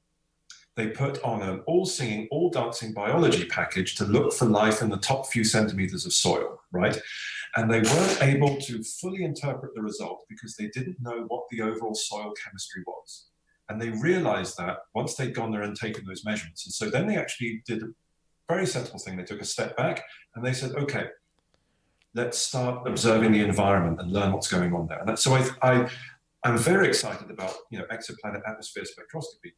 They put on an all-singing, all-dancing biology package to look for life in the top few centimeters of soil, right? And they weren't able to fully interpret the result because they didn't know what the overall soil chemistry was. And they realized that once they'd gone there and taken those measurements. And so then they actually did a very sensible thing. They took a step back and they said, okay, let's start observing the environment and learn what's going on there. And so I'm very excited about, exoplanet atmosphere spectroscopy.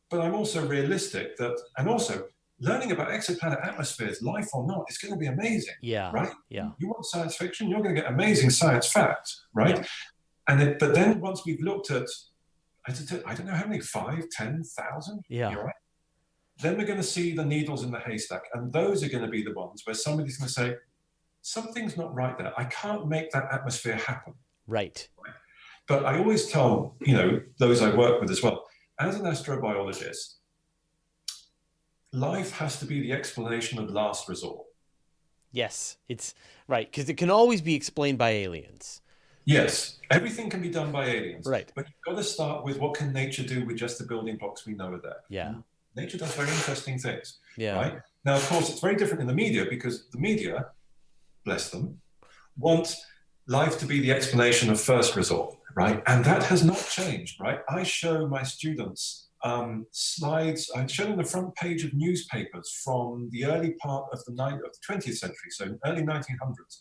But I'm also realistic that, and also learning about exoplanet atmospheres, life or not, is going to be amazing. Yeah. Right? Yeah. You want science fiction, you're going to get amazing science facts, right? Yeah. And but then once we've looked at, I don't know how many, 5, 10,000? Yeah. You're right. Then we're going to see the needles in the haystack. And those are going to be the ones where somebody's going to say, something's not right there. I can't make that atmosphere happen. Right. But I always tell, those I work with as well, as an astrobiologist, life has to be the explanation of last resort. Yes, it's right, because it can always be explained by aliens. Yes, everything can be done by aliens. Right. But you've got to start with what can nature do with just the building blocks we know are there. Yeah. Nature does very interesting things. Yeah. Right? Now, of course, it's very different in the media because the media, bless them, want life to be the explanation of first resort. Right, and that has not changed. Right, I show my students slides. I show them the front page of newspapers from the early part of the 20th century, so early 1900s,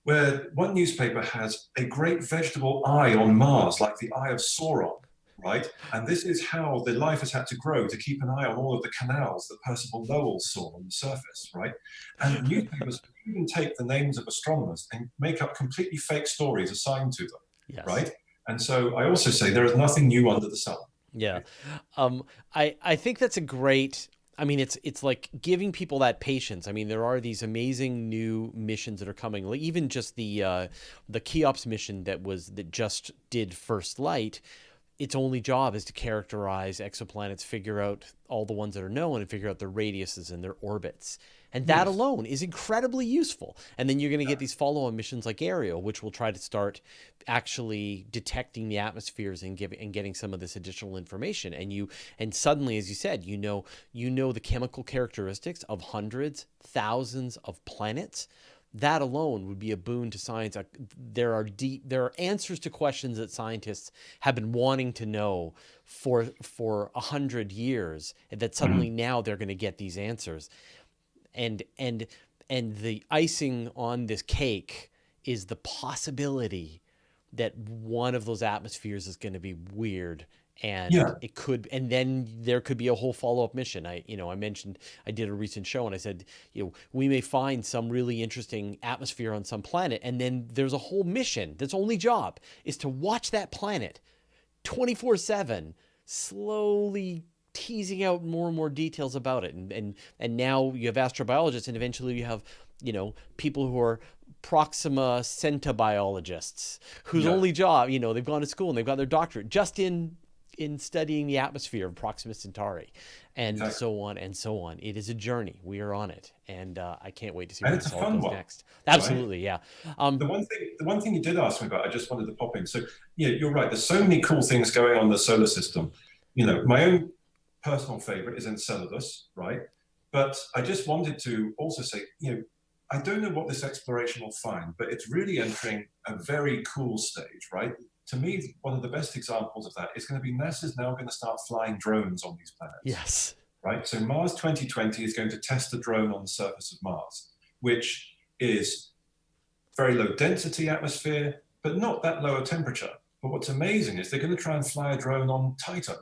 where one newspaper has a great vegetable eye on Mars, like the Eye of Sauron. Right, and this is how the life has had to grow to keep an eye on all of the canals that Percival Lowell saw on the surface. Right, and newspapers even take the names of astronomers and make up completely fake stories assigned to them. Yes. Right. And so I also say there is nothing new under the sun. Yeah. I think that's a great, it's like giving people that patience. I mean, there are these amazing new missions that are coming, like even just the Cheops mission that just did first light. Its only job is to characterize exoplanets, figure out all the ones that are known and figure out their radiuses and their orbits. And that alone is incredibly useful. And then you're going to get these follow-on missions like Ariel, which will try to start actually detecting the atmospheres and getting some of this additional information. And suddenly, as you said, you know the chemical characteristics of hundreds, thousands of planets. That alone would be a boon to science. There are answers to questions that scientists have been wanting to know for 100 years, and that suddenly now they're going to get these answers. And the icing on this cake is the possibility that one of those atmospheres is going to be weird, and it could, and then there could be a whole follow-up mission. I mentioned I did a recent show and I said, we may find some really interesting atmosphere on some planet, and then there's a whole mission that's only job is to watch that planet 24/7, slowly teasing out more and more details about it. And now you have astrobiologists, and eventually you have, people who are Proxima centibiologists whose only job, they've gone to school and they've got their doctorate just in studying the atmosphere of Proxima Centauri, and so on and so on. It is a journey. We are on it, and I can't wait to see where this all goes next. Absolutely, right? Yeah. The one thing you did ask me about, I just wanted to pop in. So you're right. There's so many cool things going on in the solar system. My own personal favorite is Enceladus, right? But I just wanted to also say, I don't know what this exploration will find, but it's really entering a very cool stage, right? To me, one of the best examples of that is going to be NASA's now going to start flying drones on these planets. Yes. Right? So Mars 2020 is going to test a drone on the surface of Mars, which is very low density atmosphere, but not that low a temperature. But what's amazing is they're going to try and fly a drone on Titan,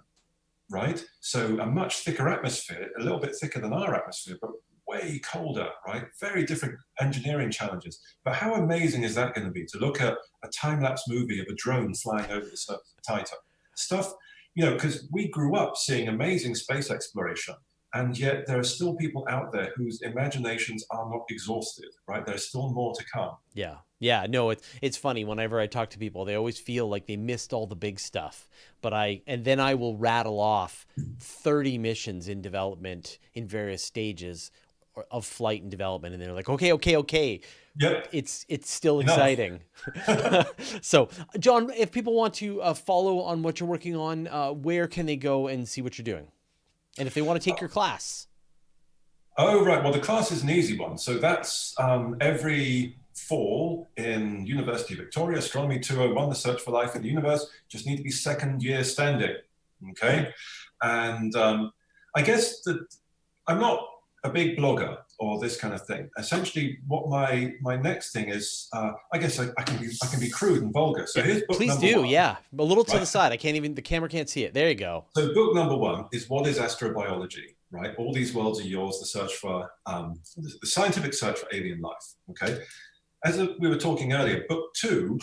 right? So a much thicker atmosphere, a little bit thicker than our atmosphere, but way colder, right? Very different engineering challenges. But how amazing is that going to be to look at a time-lapse movie of a drone flying over the surface of Titan? Stuff, you know, because we grew up seeing amazing space exploration, and yet there are still people out there whose imaginations are not exhausted, right? There's still more to come. Yeah. Yeah. No, it's funny. Whenever I talk to people, they always feel like they missed all the big stuff. And then I will rattle off 30 missions in development in various stages of flight and development. And they're like, okay. Yep. It's still exciting. So, Jon, if people want to follow on what you're working on, where can they go and see what you're doing? And if they want to take your class? Oh, right. Well, the class is an easy one. So that's every fall in University of Victoria, Astronomy 201, the search for life in the universe. Just need to be second year standing. Okay. And I guess that I'm not a big blogger or this kind of thing. Essentially, what my next thing is, I guess I can be crude and vulgar. So here's book Please number do, one. yeah. A little to Right. the side. The camera can't see it. There you go. So book number one is What is Astrobiology? Right? All These Worlds Are Yours, the search for, the scientific search for alien life, okay? As we were talking earlier, book two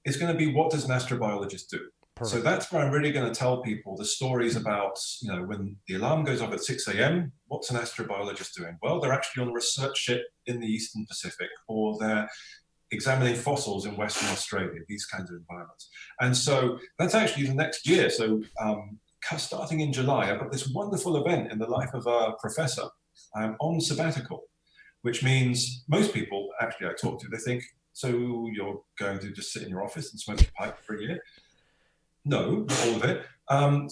is going to be What Does an Astrobiologist Do? Perfect. So that's where I'm really going to tell people the stories about, you know, when the alarm goes off at 6 a.m., what's an astrobiologist doing? Well, they're actually on a research ship in the Eastern Pacific, or they're examining fossils in Western Australia, these kinds of environments. And so that's actually the next year. So starting in July, I've got this wonderful event in the life of a professor. I'm on sabbatical, which means most people actually I talk to, they think, so you're going to just sit in your office and smoke a pipe for a year? No, not all of it.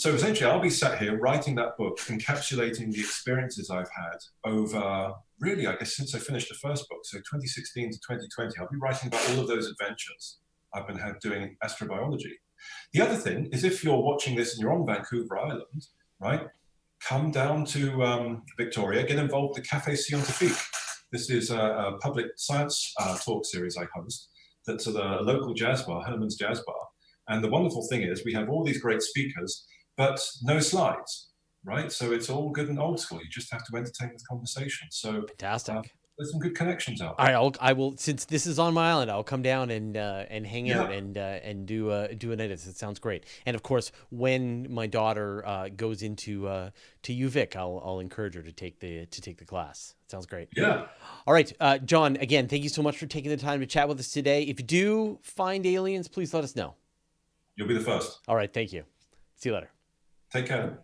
So essentially, I'll be sat here writing that book, encapsulating the experiences I've had over, really, I guess, since I finished the first book, so 2016 to 2020. I'll be writing about all of those adventures I've been doing astrobiology. The other thing is, if you're watching this and you're on Vancouver Island, right, come down to Victoria, get involved with the Café Scientifique. This is a public science talk series I host that's at a local jazz bar, Herman's Jazz Bar. And the wonderful thing is we have all these great speakers, but no slides, right? So it's all good and old school. You just have to entertain the conversation. So Fantastic. There's some good connections out All there. right, I will. Since this is on my island, I'll come down and hang out and do an edit. It sounds great. And of course, when my daughter goes into to UVic, I'll encourage her to take the class. It sounds great. Yeah. All right, Jon. Again, thank you so much for taking the time to chat with us today. If you do find aliens, please let us know. You'll be the first. All right, thank you. See you later. Take care.